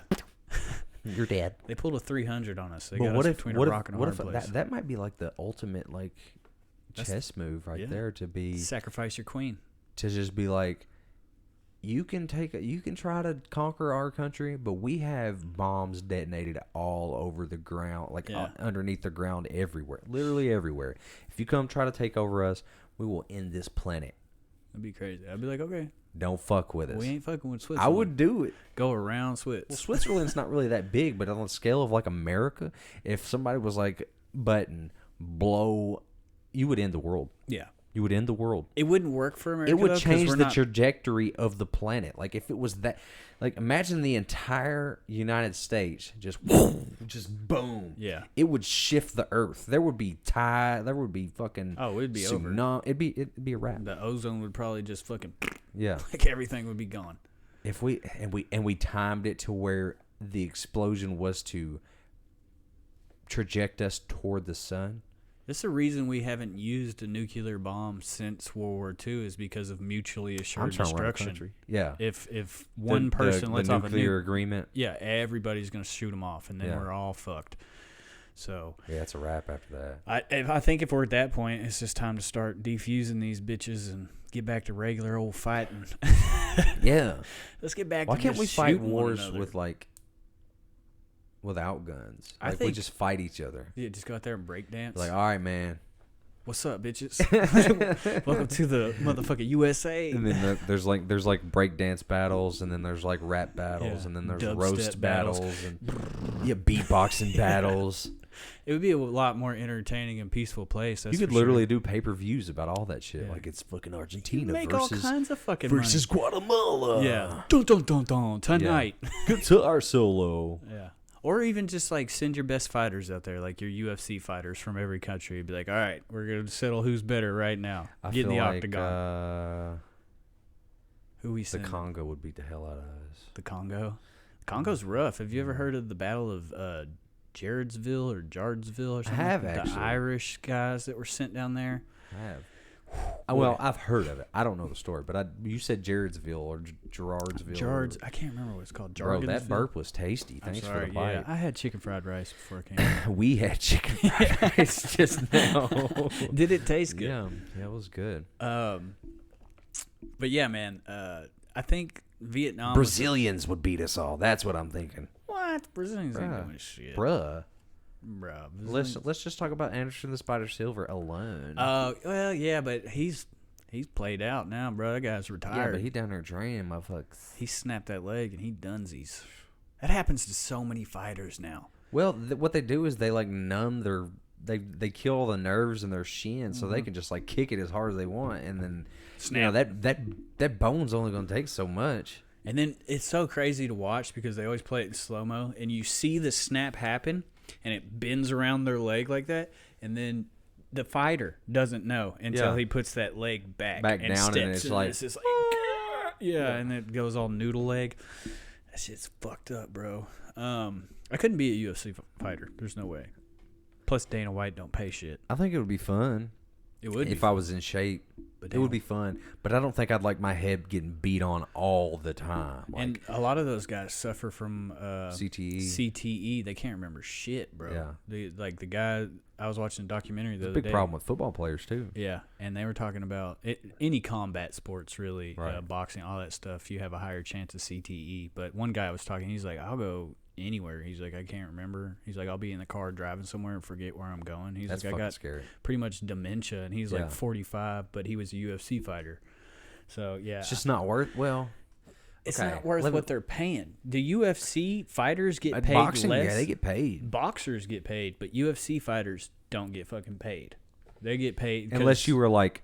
you're dead. they pulled a 300 on us. They But got what us if between what a if rock and a what hard if place. that might be like the ultimate like That's- chess move right yeah. there to be Sacrifice your queen. to just be like, you can try to conquer our country, but we have bombs detonated all over the ground, like Yeah. underneath the ground everywhere, literally everywhere. If you come try to take over us, we will end this planet. That'd be crazy. I'd be like, okay, Don't fuck with us. we ain't fucking with I Switzerland. would do it. go around Swiss. Well, Switzerland's not really that big, but on the scale of like America, if somebody was like, button, blow, you would end the world. Yeah. You would end the world. It wouldn't work for America. It would though, 'cause change we're the not- trajectory of the planet. Like if it was that, like imagine the entire United States just boom. Yeah. It would shift the Earth. There would be tide. There would be fucking. Oh, it'd be over. It'd be a wrap. The ozone would probably just fucking Yeah. like everything would be gone. If we timed it to where the explosion was to traject us toward the sun. This is the reason we haven't used a nuclear bomb since World War II is because of mutually I'm assured trying to run a destruction. country. Yeah. If one person lets the off a nuclear nuke, agreement. yeah, everybody's gonna shoot them off, and then Yeah. we're all fucked. So Yeah, it's a wrap after that. I think if we're at that point, it's just time to start defusing these bitches and get back to regular old fighting. Yeah. Let's get back. Why to can't just we fight shooting one wars another. with like without guns? I Like we think- just fight each other. Yeah, just go out there and break dance. Like, all right, man. What's up, bitches? Welcome to the motherfucking USA. And then there's like break dance battles, and then there's like rap battles, Yeah. and then there's Dubstep roast battles. battles, and yeah, beatboxing battles. It would be a lot more entertaining and peaceful place. That's You could for literally sure. do pay-per-views about all that shit. Yeah. Like it's fucking Argentina Make all versus kinds of fucking Guatemala. money. Yeah. Dun, dun, dun, dun, tonight. Guitar solo. Yeah. Or even just like send your best fighters out there, like your UFC fighters from every country. Be like, all right, we're gonna settle who's better right now. I Get in feel the like, octagon. Who we the send? Congo would beat the hell out of us. The Congo. Congo's rough. Have you ever heard of the Battle of Jarredsville or Jardsville or something? have, The actually. Irish guys that were sent down there. I have. Well, I've heard of it. I don't know the story, but you said Jarredsville or Gerardsville. Jards. I can't remember what it's called. Bro, that Jargonsville? burp was tasty. I'm Thanks sorry, for the bite. yeah. I had chicken fried rice before I came. We had chicken fried rice just now. Did it taste good? Yeah, it was good. But yeah, man. I think Vietnam. Brazilians would beat us all. That's what I'm thinking. What? Brazilians ain't Bruh. doing shit. Bruh. Bruh. Let's just talk about Anderson the Spider Silver alone. Well, yeah, but he's played out now, bro. That guy's yeah, retired. but he down there draining motherfuckers. He snapped that leg and he dunsies. That happens to so many fighters now. Well, what they do is they like numb their they kill all the nerves in their shin, so they can just like kick it as hard as they want, and then Snap. that bone's only going to take so much. And then it's so crazy to watch because they always play it in slow mo, and you see the snap happen, and it bends around their leg like that, and then the fighter doesn't know until Yeah. he puts that leg back Back and down, steps, and it's like, just like yeah, and it goes all noodle leg. That shit's fucked up, bro. I couldn't be a UFC fighter. There's no way. Plus, Dana White don't pay shit. I think it would be fun It would if be I was in shape. but It would be fun, but I don't think I'd like my head getting beat on all the time. Like and a lot of those guys suffer from CTE. CTE. They can't remember shit, bro. Yeah. The guy I was watching a documentary the other Big day. problem with football players too. Yeah, and they were talking about any combat sports, really, Right. boxing, all that stuff. You have a higher chance of CTE. But one guy was talking. He's like, "I'll go anywhere." He's like, "I can't remember." He's like, "I'll be in the car driving somewhere and forget where I'm going." He's That's like, "I fucking got scary. pretty much dementia," and he's Yeah. like 45, but he was a UFC fighter. So yeah, It's just not worth. Well, it's okay, not worth let me- what they're paying. The UFC fighters get paid boxing, less. yeah, they get paid Boxers get paid, but UFC fighters don't get fucking paid. They get paid 'cause- unless you were like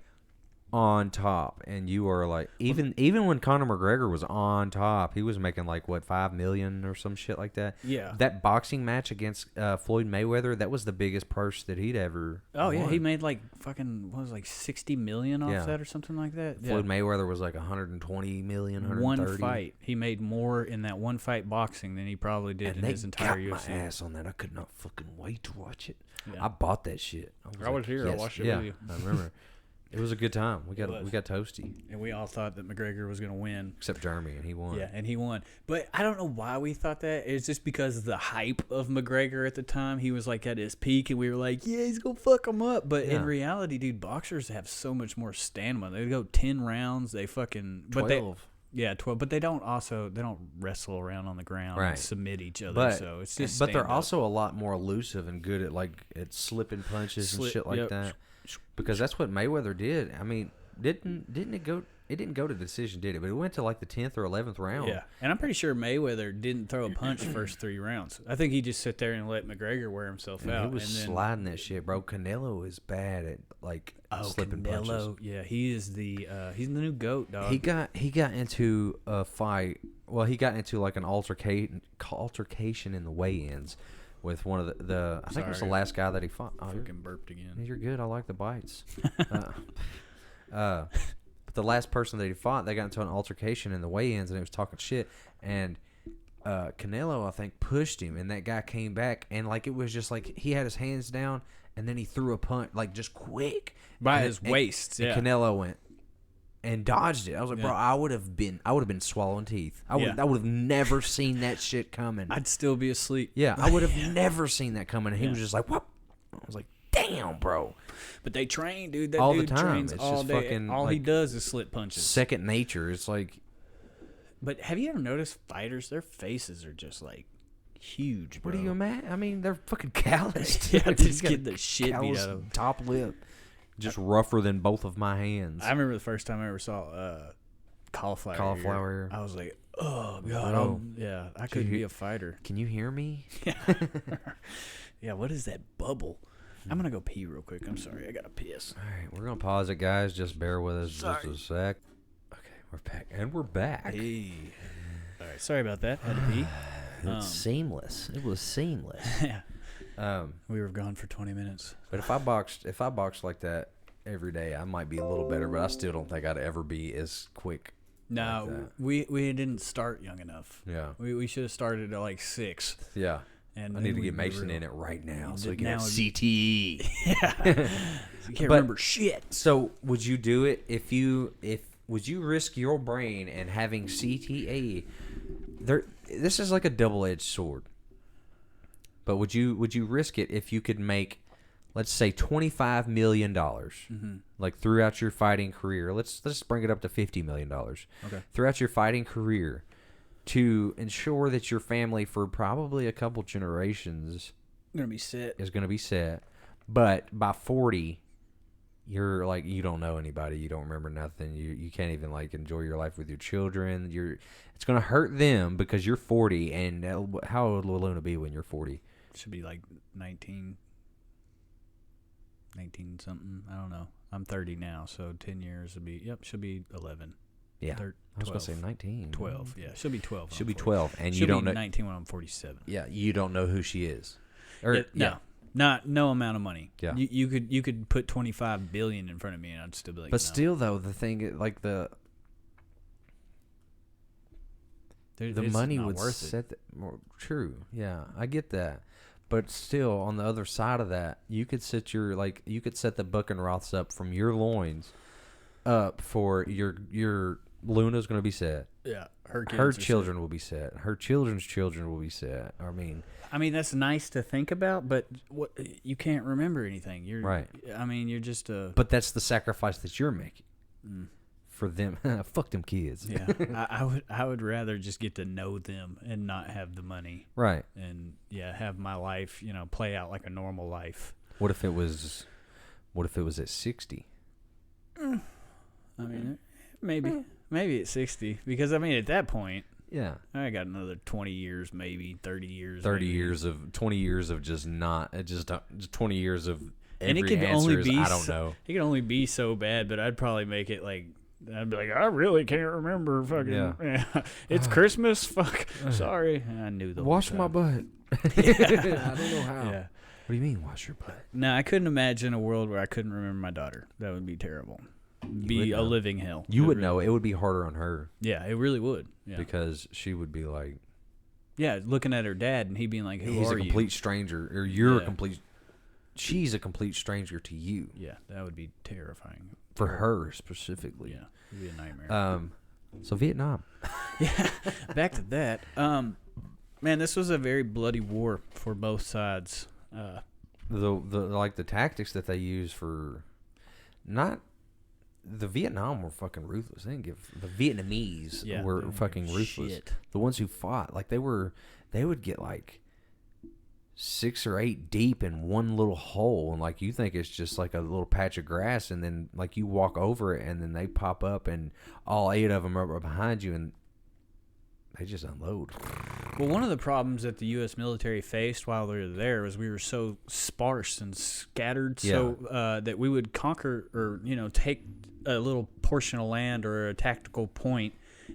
on top, and you were like even when Conor McGregor was on top, he was making like what $5 million or some shit like that. Yeah. That boxing match against Floyd Mayweather, that was the biggest purse that he'd ever. Oh yeah, won. he made like fucking what was it, like 60 million off Yeah. that or something like that. Floyd Mayweather was like 120 million, 130. One fight, he made more in that one fight boxing than he probably did And in they his entire got UFC. my ass on that. I could not fucking wait to watch it. Yeah. I bought that shit. I was here. I watched it yeah, with you. I remember. It was a good time. We It was. got toasty, And we all thought that McGregor was going to win. except Jeremy, and he won. Yeah, and he won. But I don't know why we thought that. It's just because of the hype of McGregor at the time. He was like at his peak, and we were like, yeah, he's going to fuck him up. But in Yeah. reality, dude, boxers have so much more stamina. They go 10 rounds. They fucking... But 12. Yeah, 12. But they don't wrestle around on the ground and Right. submit each other. But So it's just but they're stand up. also a lot more elusive and good at slipping punches and shit like Yep. that. Because that's what Mayweather did. I mean, didn't it go? It didn't go to decision, did it? But it went to like the 10th or 11th round. Yeah, and I'm pretty sure Mayweather didn't throw a punch first 3 rounds. I think he just sat there and let McGregor wear himself And out. he was and then, sliding that shit, bro. Canelo is bad at like slipping punches. Canelo, yeah, he is he's the new GOAT, dog. He got into a fight. Well, he got into like an altercation in the weigh-ins with one of the I think it was the Sorry. last guy that he fought. Oh, Fucking burped again. you're good. I like the bites. But the last person that he fought, they got into an altercation in the weigh-ins, and he was talking shit. And Canelo, I think, pushed him, and that guy came back, and like it was just like he had his hands down, and then he threw a punch, like just quick By And- his and- waist, and yeah. Canelo went and dodged it. I was like, Yeah. bro, I would have been swallowing teeth. I would Yeah. have never seen that shit coming. I'd still be asleep. Yeah, I would have never seen that coming. And he Yeah. was just like, what? I was like, damn, bro. But they train, dude. That All the dude time. trains It's all just day. fucking, All he like, does is slip punches. Second nature. It's like, But have you ever noticed fighters? Their faces are just like huge, bro. what do you imagine? I mean, they're fucking calloused. Yeah, He's just got get the shit beat calloused out of 'em. top lip. Just rougher than both of my hands. I remember the first time I ever saw cauliflower. Cauliflower ear. I was like, Oh God, Bro. I couldn't be a fighter. Can you hear me? Yeah, what is that bubble? I'm gonna go pee real quick. I'm sorry, I gotta piss. All right, we're gonna pause it, guys. Just bear with us Sorry. just a sec. Okay, we're back, and we're back. Hey. All right, sorry about that. Had to pee. It's seamless. It was seamless. Yeah, we were gone for 20 minutes. But if I boxed like that every day, I might be a little better. But I still don't think I'd ever be as quick. No, like that. we didn't start young enough. Yeah, We should have started at like 6. yeah. And I need to get Mason in it right now so he can have Now- CTE. Yeah. You can't But- remember shit. So would you do it would you risk your brain and having CTE? This is like a double-edged sword. But would you risk it if you could make, let's say, $25 million, like throughout your fighting career? Let's bring it up to $50 million. Okay. Throughout your fighting career, to ensure that your family for probably a couple generations I'm gonna be set. is going to be set, but by 40, you're like, you don't know anybody, you don't remember nothing, you can't even like enjoy your life with your children. It's going to hurt them because you're 40, and how old will Luna be when you're 40? Should be like 19 something. I don't know. I'm 30 now, so 10 years would be. Yep, should be 11. Yeah, Thir- I was going to 12. say 19. 12. Yeah, should be 12. when Should I'm be 40. 12, and Should you don't be know. 19 when I'm 47. Yeah, you don't know who she is. Or No, not no amount of money. Yeah. You could put 25 billion in front of me, and I'd still be like. But no. still, though, the thing, like the It's money not would worth set the, true. Yeah, I get that. But still, on the other side of that, you could set the Buckenroths up from your loins up for your Luna's going to be set. Yeah, her kids Her are children will be set. Her children's children will be set. I mean, that's nice to think about, but what you can't remember anything. You're Right. I mean, you're just a. But that's the sacrifice that you're making for them. Fuck them kids. Yeah, I would rather just get to know them and not have the money, Right. and have my life, play out like a normal life. What if it was at 60? I mean, maybe at 60, because I mean at that point Yeah. I got another 20 years, maybe 30 years. 20 maybe. years of 20 years of just 20 years of And it every could answer only is, be I don't know. It could only be so bad, but I'd probably make it like. I'd be like, I really can't remember. Fucking, Yeah. It's Christmas. Fuck, sorry. I knew the Wash whole my time. butt. I don't know how. Yeah. What do you mean wash your butt? No, I couldn't imagine a world where I couldn't remember my daughter. That would be terrible. Be would a know. living hell. You It would really know. It would be harder on her Yeah, it really would. Yeah. because she would be like, Looking at her dad and he being like, "Who he's are a you?" complete stranger, or you're a Yeah. complete. She's a complete stranger to you. Yeah, that would be terrifying. For her specifically. Yeah, it'd be a nightmare. So Vietnam. Yeah, back to that. Man, this was a very bloody war for both sides. The tactics that they use for, not the Vietnam were fucking ruthless. They didn't give the Vietnamese Yeah, were they don't fucking give a ruthless. shit. The ones who fought, like they would get like 6 or 8 deep in one little hole, and like you think it's just like a little patch of grass, and then like you walk over it, and then they pop up, and all 8 of them are behind you, and they just unload. Well, one of the problems that the U.S. military faced while they were there was we were so sparse and scattered, so that we would conquer or take a little portion of land or a tactical point,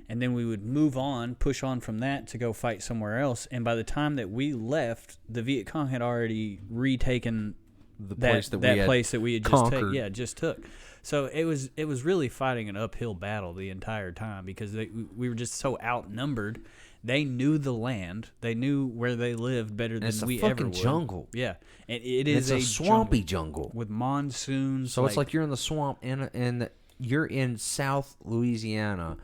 and then we would move on, push on from that to go fight somewhere else. And by the time that we left, the Viet Cong had already retaken The that place that we had conquered. Just took. So it was really fighting an uphill battle the entire time because we were just so outnumbered. They knew the land. They knew where they lived better than we ever would. It's a fucking jungle. Yeah, and it's a swampy jungle with monsoons. So it's like you're in the swamp, and you're in South Louisiana,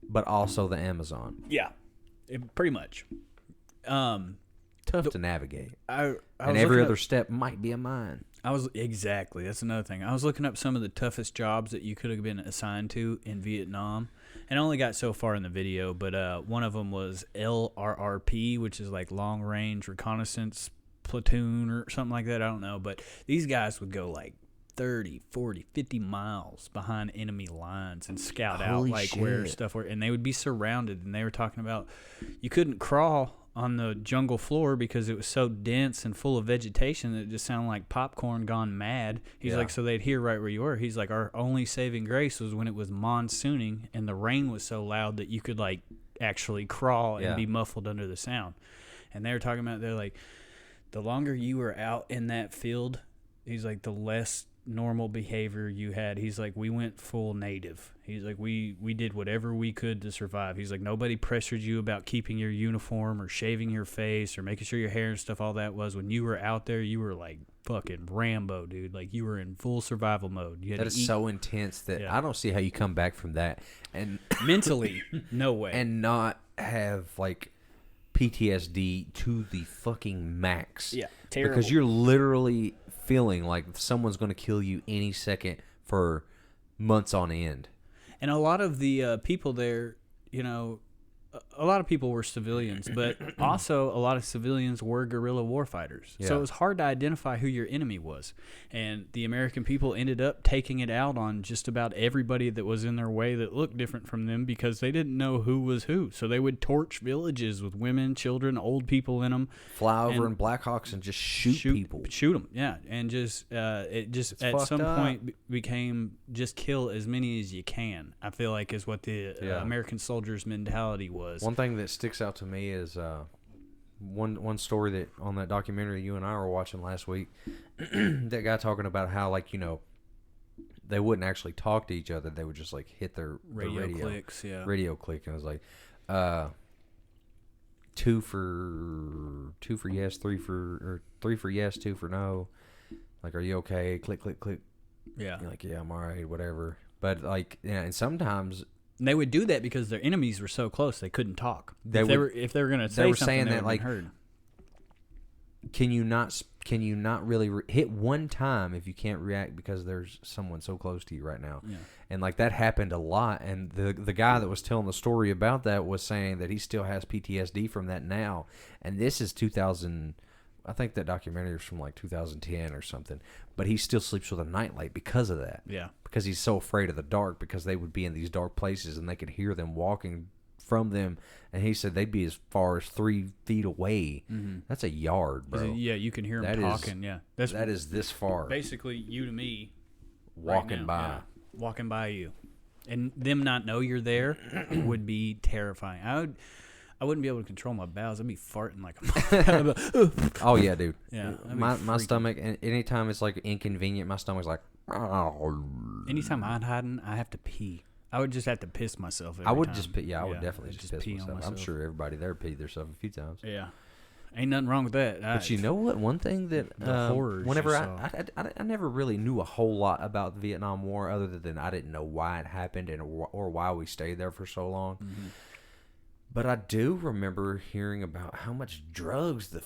but also the Amazon. Yeah, pretty much. Tough to navigate. I And was every looking other up- step might be a mine. Exactly. That's another thing. I was looking up some of the toughest jobs that you could have been assigned to in Vietnam, and I only got so far in the video. But one of them was LRRP, which is like long range reconnaissance platoon or something like that. I don't know. But these guys would go like 30, 40, 50 miles behind enemy lines and scout Holy out like where shit. stuff were, and they would be surrounded, and they were talking about you couldn't crawl on the jungle floor because it was so dense and full of vegetation that it just sounded like popcorn gone mad. He's Yeah. like, so they'd hear right where you were. He's like, our only saving grace was when it was monsooning and the rain was so loud that you could like actually crawl and be muffled under the sound. And they were talking about, they're like, the longer you were out in that field, he's like, the less normal behavior you had. He's like, we went full native. He's like, we did whatever we could to survive. He's like, nobody pressured you about keeping your uniform or shaving your face or making sure your hair and stuff, all that was. When you were out there, you were like fucking Rambo, dude. Like, you were in full survival mode. You had That is so intense that I don't see how you come back from that and mentally, no way. and not have like PTSD to the fucking max. Yeah, terrible. Because you're literally feeling like someone's going to kill you any second for months on end. And a lot of the people there, you know, a lot of people were civilians, but also a lot of civilians were guerrilla warfighters. Yeah. So it was hard to identify who your enemy was. And the American people ended up taking it out on just about everybody that was in their way that looked different from them because they didn't know who was who. So they would torch villages with women, children, old people in them. Fly over in Blackhawks and just shoot people. Shoot them, yeah. And just, it just It's at some fucked up. point became just kill as many as you can, I feel like is what the American soldiers' mentality was. One thing that sticks out to me is one story that on that documentary you and I were watching last week. That guy talking about how, like, you know, they wouldn't actually talk to each other; they would just like hit their radio clicks, yeah. radio click, and it was like two for yes, three for yes, two for no. Like, are you okay? Click, click, click. Yeah. You're like, yeah, I'm all right, whatever. But like, yeah, and sometimes. And they would do that because their enemies were so close they couldn't talk. If they were going to say they were something, saying they that, would like, have heard. Can you not really hit one time if you can't react because there's someone so close to you right now? Yeah. And like that happened a lot. And the guy that was telling the story about that was saying that he still has PTSD from that now. And this is 2000. I think that documentary is from like 2010 or something. But he still sleeps with a nightlight because of that. Yeah. Because he's so afraid of the dark, because they would be in these dark places and they could hear them walking from them. And he said they'd be as far as 3 feet away. Mm-hmm. That's a yard, bro. Yeah, you can hear them talking. That is this far. Basically you to me. Walking right now, by. yeah. Walking by you. And them not know you're there would be terrifying. I wouldn't be able to control my bowels. I'd be farting like a Oh yeah, dude. Yeah. My stomach, and anytime it's like inconvenient, my stomach's like. Anytime I'm hiding, I have to pee. I would just have to piss myself. I would time. just pee. Yeah, I would definitely just piss pee on myself. I'm sure everybody there peed themselves a few times. Yeah, ain't nothing wrong with that. But you know what? One thing that the horrors. Whenever I never really knew a whole lot about the Vietnam War, other than I didn't know why it happened or why we stayed there for so long. Mm-hmm. But I do remember hearing about how much drugs the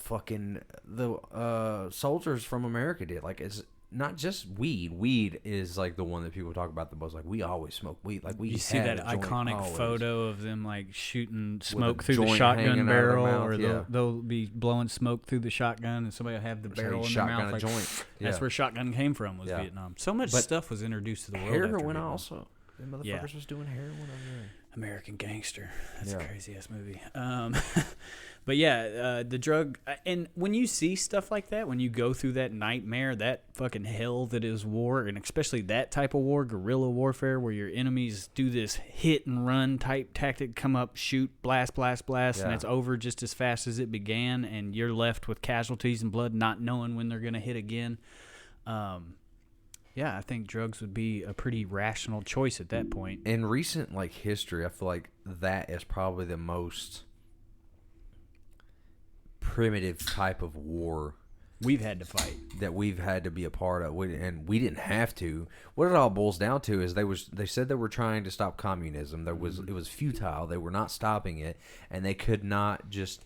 soldiers from America did. Like, it's not just weed. Weed is like the one that people talk about the most. Like, we always smoke weed. Like, we you see had that a joint iconic always. photo of them like shooting a smoke through the joint shotgun hanging out of their barrel, mouth, or yeah. they'll be blowing smoke through the shotgun, and somebody will have the That's how barrel you in their shotgun mouth. a Like, joint. Yeah. That's where shotgun came from. Was Yeah. Vietnam. So much But stuff was introduced to the world. after Heroin Vietnam. also. The motherfuckers was doing heroin over there. American Gangster. That's Yeah. a crazy ass movie. But yeah, the drug, and when you see stuff like that, when you go through that nightmare, that fucking hell that is war, and especially that type of war, guerrilla warfare, where your enemies do this hit and run type tactic, come up, shoot, blast, blast, blast, and Yeah. it's over just as fast as it began, and you're left with casualties and blood, not knowing when they're going to hit again. Yeah, I think drugs would be a pretty rational choice at that point. In recent like history, I feel like that is probably the most primitive type of war We've had to fight. that we've had to be a part of, and we didn't have to. What it all boils down to is they said they were trying to stop communism. It was futile. They were not stopping it, and they could not just.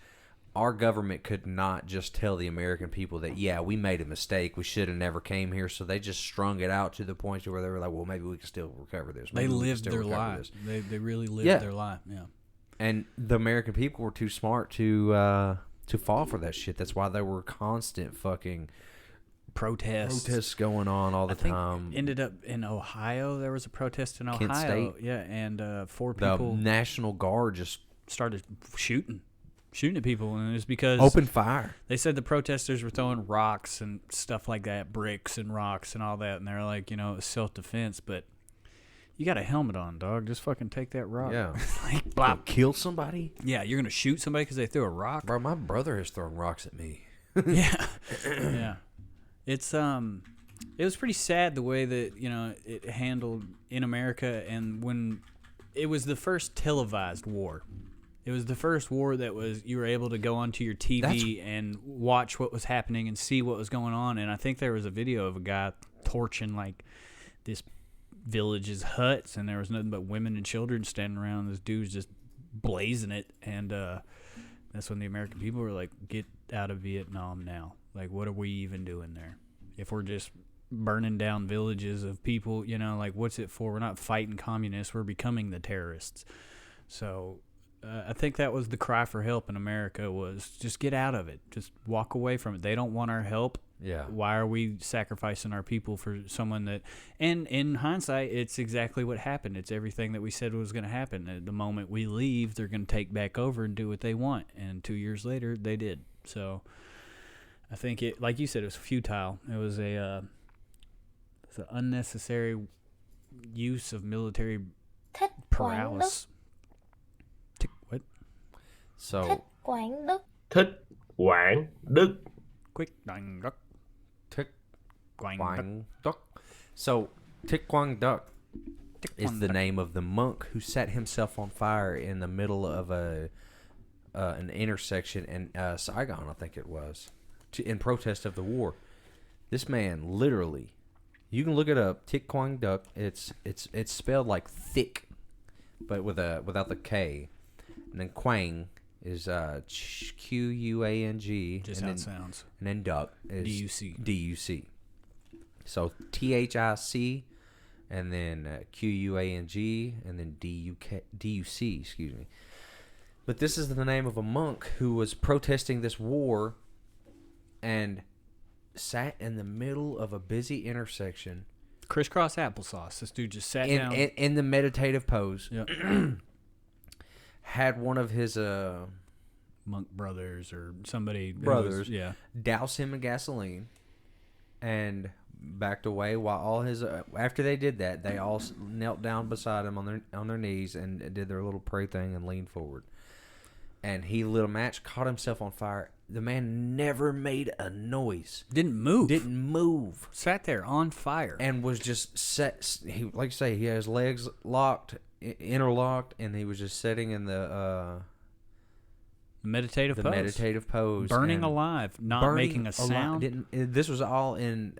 Our government could not just tell the American people that, yeah, we made a mistake. We should have never came here. So they just strung it out to the point to where they were like, well, maybe we can still recover this. They Maybe we can lived still their recover life. this. They really lived their life. Yeah. And the American people were too smart to fall for that shit. That's why they were constant fucking protests going on all the I think time. ended up in Ohio. There was a protest in Kent Ohio. State. Yeah, and 4 The people National Guard just started shooting at people, and it was because opened fire. they said the protesters were throwing rocks and stuff like that, bricks and rocks and all that, and they're like, it was self-defense, but you got a helmet on, dog. Just fucking take that rock. Yeah. Like, blah. Kill somebody? Yeah, you're gonna shoot somebody because they threw a rock. Bro, my brother has thrown rocks at me. Yeah, yeah. It was pretty sad the way that it handled in America, and when it was the first televised war. It was the first war that you were able to go onto your TV and watch what was happening and see what was going on. And I think there was a video of a guy torching like this village's huts, and there was nothing but women and children standing around. This dude's just blazing it, and that's when the American people were like, "Get out of Vietnam now! Like, what are we even doing there? If we're just burning down villages of people, like, what's it for? We're not fighting communists. We're becoming the terrorists." So. I think that was the cry for help in America was just get out of it. Just walk away from it. They don't want our help. Yeah. Why are we sacrificing our people for someone that... And in hindsight, it's exactly what happened. It's everything that we said was going to happen. At the moment we leave, they're going to take back over and do what they want. And 2 years later, they did. So I think it, like you said, it was futile. It was an unnecessary use of military paralysis. What? So Thích Quảng Đức. Thích Quảng Đức. Quick Quang Duck. Thích Quang Quang Duck. So Thích Quang Duck is the name of the monk who set himself on fire in the middle of an intersection in Saigon, I think it was, in protest of the war. This man literally, you can look it up. Thích Quang Duck. It's spelled like thick, but without the K. And then Quang is Quang. Just how it sounds. And then Duck is D-U-C. D-U-C. So THIC, and then Quang, and then D-U-C, excuse me. But this is the name of a monk who was protesting this war and sat in the middle of a busy intersection. Crisscross applesauce. This dude just sat down. In the meditative pose. Yep. Had one of his monk brothers or somebody. Brothers. Yeah. Douse him in gasoline and backed away while all his after they did that, they all knelt down beside him on their knees and did their little pray thing and leaned forward. And he lit a match, caught himself on fire. The man never made a noise. Didn't move. Sat there on fire. And was just set. He, like you say, he had his legs interlocked, and he was just sitting in the meditative pose, burning alive, not making a sound. This was all in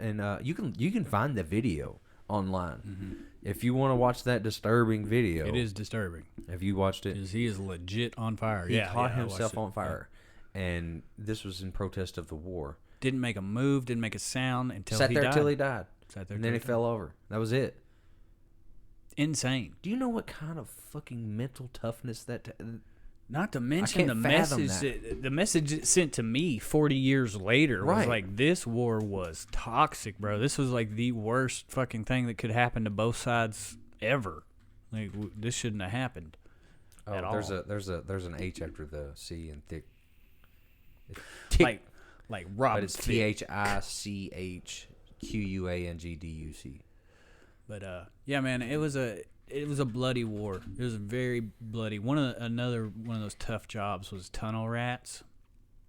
you can find the video online. Mm-hmm. If you want to watch that disturbing video. It is disturbing. Have you watched it? Because he is legit on fire. He caught himself on fire. Yeah. And this was in protest of the war. Didn't make a move, didn't make a sound until he died. Sat there till he died. And then he fell over. That was it. Insane. Do you know what kind of fucking mental toughness that... Not to mention the message it sent to me 40 years later was like, this war was toxic, bro. This was like the worst fucking thing that could happen to both sides ever. Like, this shouldn't have happened. At all. There's an H after the C in thick. Like Rob. But it's THICHQUANGDUC. But yeah, man, it was a bloody war. It was very bloody. Another one of those tough jobs was tunnel rats.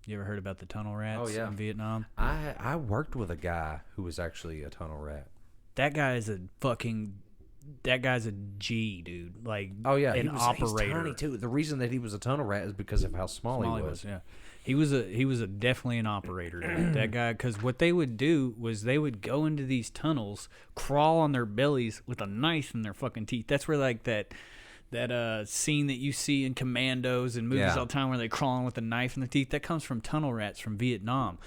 You ever heard about the tunnel rats in Vietnam? I worked with a guy who was actually a tunnel rat. That guy's a G, dude. Like, an operator. He's tiny too. The reason that he was a tunnel rat is because of how small he was. Yeah. He was definitely an operator, dude. That guy, because what they would do was they would go into these tunnels, crawl on their bellies with a knife in their fucking teeth. That's where like that scene that you see in Commandos and movies all the time where they crawling with a knife in the teeth. That comes from tunnel rats from Vietnam.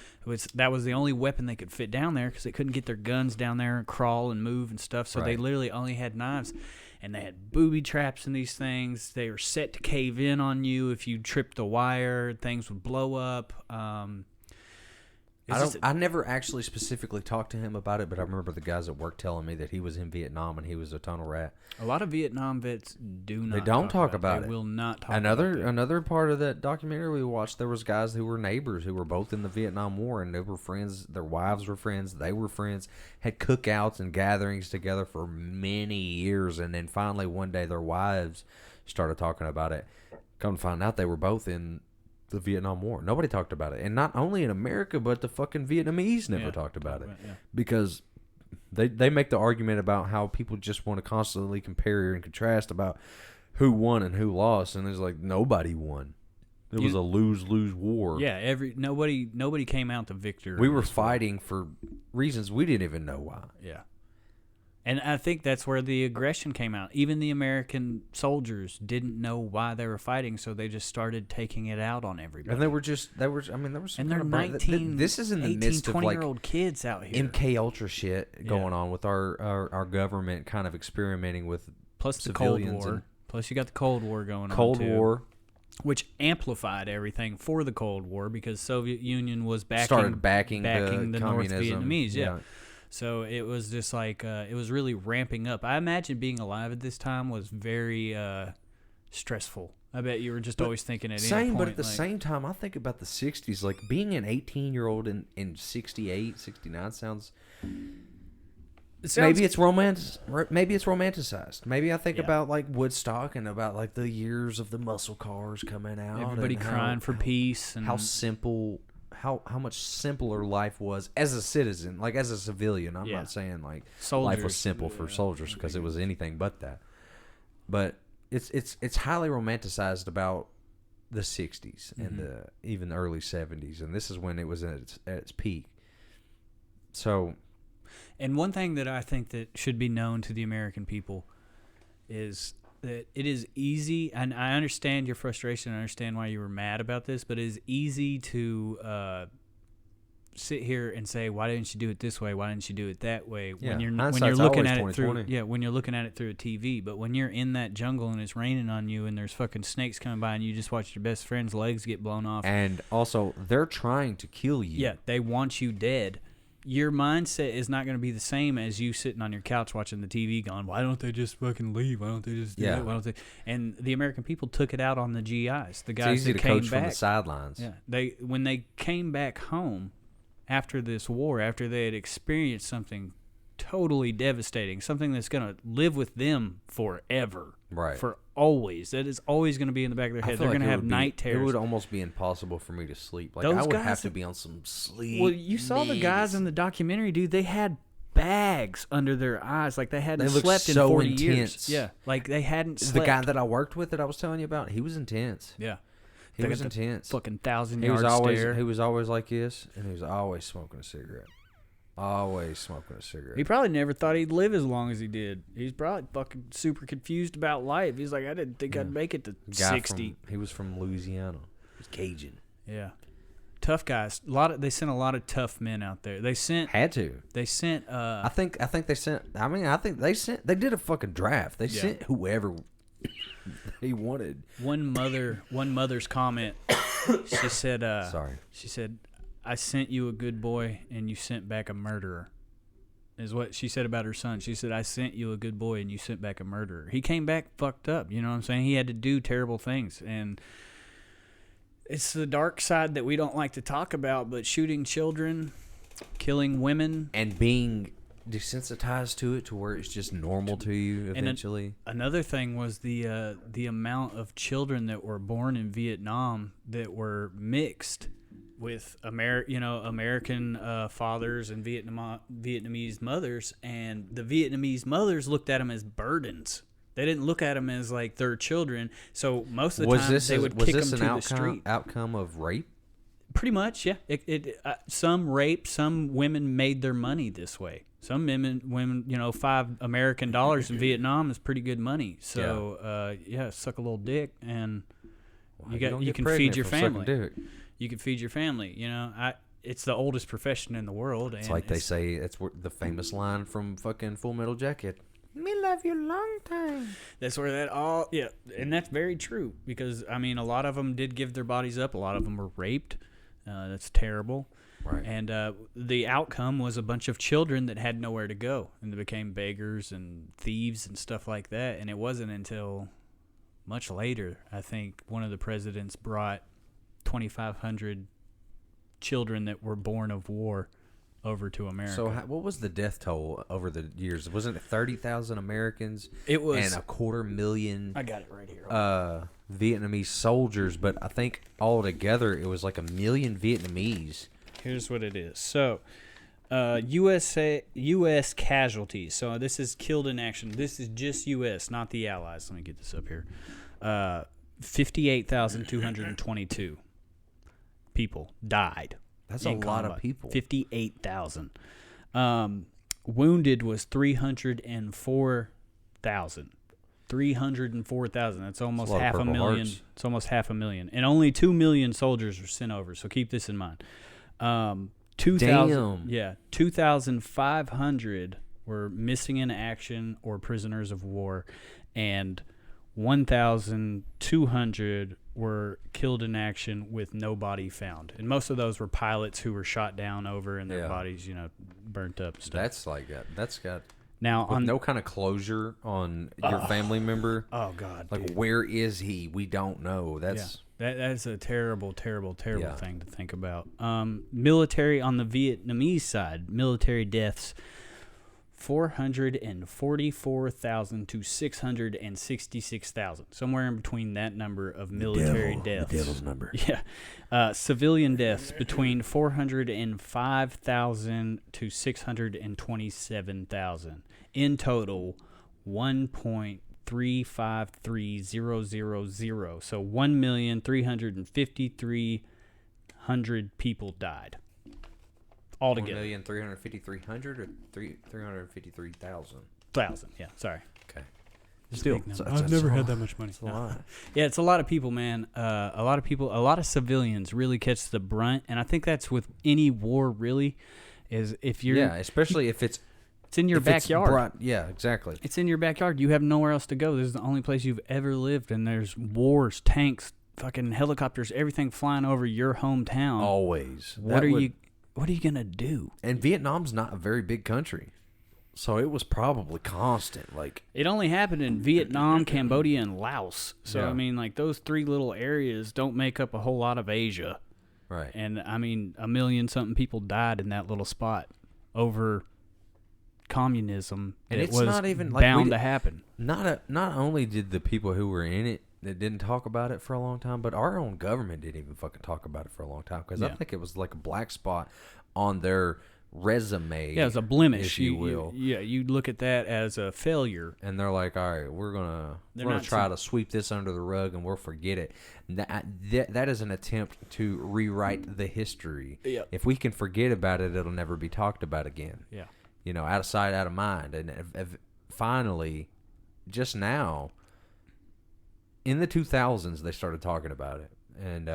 That was the only weapon they could fit down there because they couldn't get their guns down there and crawl and move and stuff. So they literally only had knives. And they had booby traps in these things. They were set to cave in on you if you tripped the wire. Things would blow up. And I never actually specifically talked to him about it, but I remember the guys at work telling me that he was in Vietnam and he was a tunnel rat. A lot of Vietnam vets do not. They don't talk about it. They will not talk Another about it. another part of that documentary we watched, there was guys who were neighbors who were both in the Vietnam War, and they were friends. Their wives were friends. They were friends. Had cookouts and gatherings together for many years, and then finally one day their wives started talking about it. Come to find out, they were both in the Vietnam War. Nobody talked about it, and not only in America, but the fucking Vietnamese never talked about it because they make the argument about how people just want to constantly compare and contrast about who won and who lost, and it's like nobody won. It was a lose-lose war. Yeah, nobody came out the victor. We were fighting for reasons we didn't even know why. Yeah. And I think that's where the aggression came out. Even the American soldiers didn't know why they were fighting, so they just started taking it out on everybody. And there were some and they're 19, this is in the 18, midst of like 20-year-old kids out here. MK Ultra shit going on with our government kind of experimenting with plus the Cold War. Plus you got the Cold War going on Cold War. Which amplified everything for the Cold War because Soviet Union was started backing the North communism. Vietnamese. Yeah. So it was just like it was really ramping up. I imagine being alive at this time was very stressful. I bet you were just always thinking at any point. But at the same time, I think about the 60s. Like being an 18-year-old in 68, 69 sounds... Maybe it's romanticized. Maybe I think about like Woodstock and about like the years of the muscle cars coming out. Everybody crying for peace. And how simple... How much simpler life was as a citizen, like as a civilian. I'm not saying like life was simple for soldiers because it was anything but that. But it's highly romanticized about the 60s and even the early 70s, and this is when it was at its peak. So, and one thing that I think that should be known to the American people is that it is easy, and I understand your frustration. I understand why you were mad about this, but it is easy to sit here and say, "Why didn't you do it this way? Why didn't you do it that way?" When you're looking at it through, when you're looking at it through a TV. But when you're in that jungle and it's raining on you and there's fucking snakes coming by and you just watch your best friend's legs get blown off, and also they're trying to kill you. Yeah, they want you dead. Your mindset is not going to be the same as you sitting on your couch watching the TV going, why don't they just fucking leave? Why don't they just do it? Why don't they? And the American people took it out on the GIs, the guys that came back. It's easy to coach from the sidelines. Yeah, when they came back home after this war, after they had experienced something totally devastating, something that's going to live with them forever. Right. For always. That is always going to be in the back of their head. They're going to have night terrors. It would almost be impossible for me to sleep. Like, I would have to be on some sleep. Well, you saw the guys in the documentary, dude. They had bags under their eyes. Like they hadn't slept in 40 years. Yeah. Like they hadn't slept. The guy that I worked with that I was telling you about, he was intense. Yeah. He was intense. Fucking 1,000-yard stare. He was always like this, and he was always smoking a cigarette. Always smoking a cigarette. He probably never thought he'd live as long as he did. He's probably fucking super confused about life. He's like, I didn't think I'd make it to 60. He was from Louisiana. He was Cajun. Yeah, tough guys. They sent a lot of tough men out there. They sent. Had to. They sent. I think they sent. I mean, I think they sent. They did a fucking draft. They sent whoever they wanted. One mother's comment. She said. Sorry. She said, I sent you a good boy and you sent back a murderer, is what she said about her son. She said, I sent you a good boy and you sent back a murderer. He came back fucked up, you know what I'm saying? He had to do terrible things, and it's the dark side that we don't like to talk about, but shooting children, killing women. And being desensitized to it to where it's just normal to you eventually. And another thing was the amount of children that were born in Vietnam that were mixed with American fathers and Vietnamese mothers, and the Vietnamese mothers looked at them as burdens. They didn't look at them as like their children. So most of the time they would kick them to the street. Outcome of rape? Pretty much, yeah. Some rape, some women made their money this way. Some women, $5 American in Vietnam is pretty good money. So suck a little dick, and you can feed your family. You can feed your family. It's the oldest profession in the world. It's like they say, it's the famous line from fucking Full Metal Jacket. Me love you long time. That's where that all, and that's very true, because, I mean, a lot of them did give their bodies up. A lot of them were raped. That's terrible. Right. And the outcome was a bunch of children that had nowhere to go, and they became beggars and thieves and stuff like that. And it wasn't until much later, I think, one of the presidents brought 2,500 children that were born of war over to America. So what was the death toll over the years? Wasn't it 30,000 Americans? It was, and 250,000. I got it right here. Vietnamese soldiers, but I think altogether it was like 1 million Vietnamese. Here's what it is. So, U.S. casualties. So this is killed in action. This is just U.S., not the Allies. Let me get this up here. 58,222 people died. That's a lot of people. 58,000. Wounded was 304,000. 304,000. That's almost half a million. Hearts. It's almost half a million. And only 2 million soldiers were sent over. So keep this in mind. 2,000. Yeah, 2,500 were missing in action or prisoners of war, and 1,200 were killed in action with no body found. And most of those were pilots who were shot down over and their bodies, burnt up and stuff. That's like that. That's got now on no kind of closure on your family member. Oh God! Like, dude. where is he? We don't know. That's that's a terrible thing to think about. Military on the Vietnamese side, military deaths. 444,000 to 666,000, somewhere in between that number of military deaths. The devil's number. Yeah. Civilian deaths between 405,000 to 627,000. In total, 1.353000. So 1,353,000 people died. Altogether. 1,353,000 or 353,000. Yeah, sorry. Okay. Still, that's I've never had that much money. That's a lot. Yeah, it's a lot of people, man. A lot of civilians really catch the brunt, and I think that's with any war. Really, is if you're especially if it's in your backyard. Yeah, exactly. It's in your backyard. You have nowhere else to go. This is the only place you've ever lived, and there's wars, tanks, fucking helicopters, everything flying over your hometown. Always. What are you gonna do? And Vietnam's not a very big country, so it was probably constant. Like, it only happened in Vietnam, Cambodia, and Laos. So Yeah. I mean, like, those three little areas don't make up a whole lot of Asia. right. And I mean, 1 million something people died in that little spot over communism. And it it's was not even like bound to happen. Not only did the people who were in it that didn't talk about it for a long time, but our own government didn't even fucking talk about it for a long time, because I think it was like a black spot on their resume. Yeah, it's a blemish, if you will. You look at that as a failure. And they're like, all right, we're gonna try to sweep this under the rug and we'll forget it. That is an attempt to rewrite the history. Yeah. If we can forget about it, it'll never be talked about again. Yeah. Out of sight, out of mind. And finally, just now, in the 2000s, they started talking about it and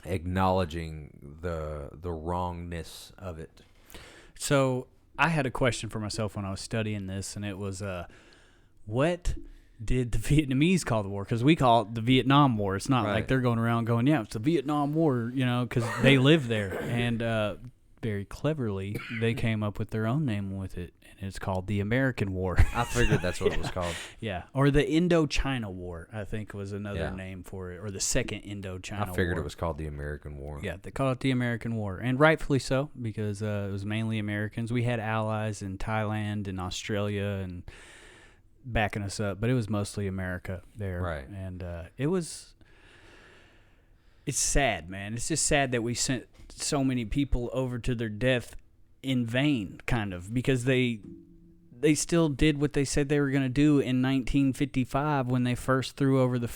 acknowledging the wrongness of it. So I had a question for myself when I was studying this, and it was, what did the Vietnamese call the war? Because we call it the Vietnam War. It's not like they're going around going, yeah, it's the Vietnam War, because they live there. And very cleverly, they came up with their own name with it, and it's called the American War. I figured that's what it was called. Yeah, or the Indochina War, I think, was another name for it, or the Second Indochina War. I figured it was called the American War. Yeah, they call it the American War, and rightfully so, because it was mainly Americans. We had allies in Thailand and Australia and backing us up, but it was mostly America there. Right. And it's sad, man. It's just sad that we sent so many people over to their death in vain, kind of, because they still did what they said they were going to do in 1955 when they first threw over the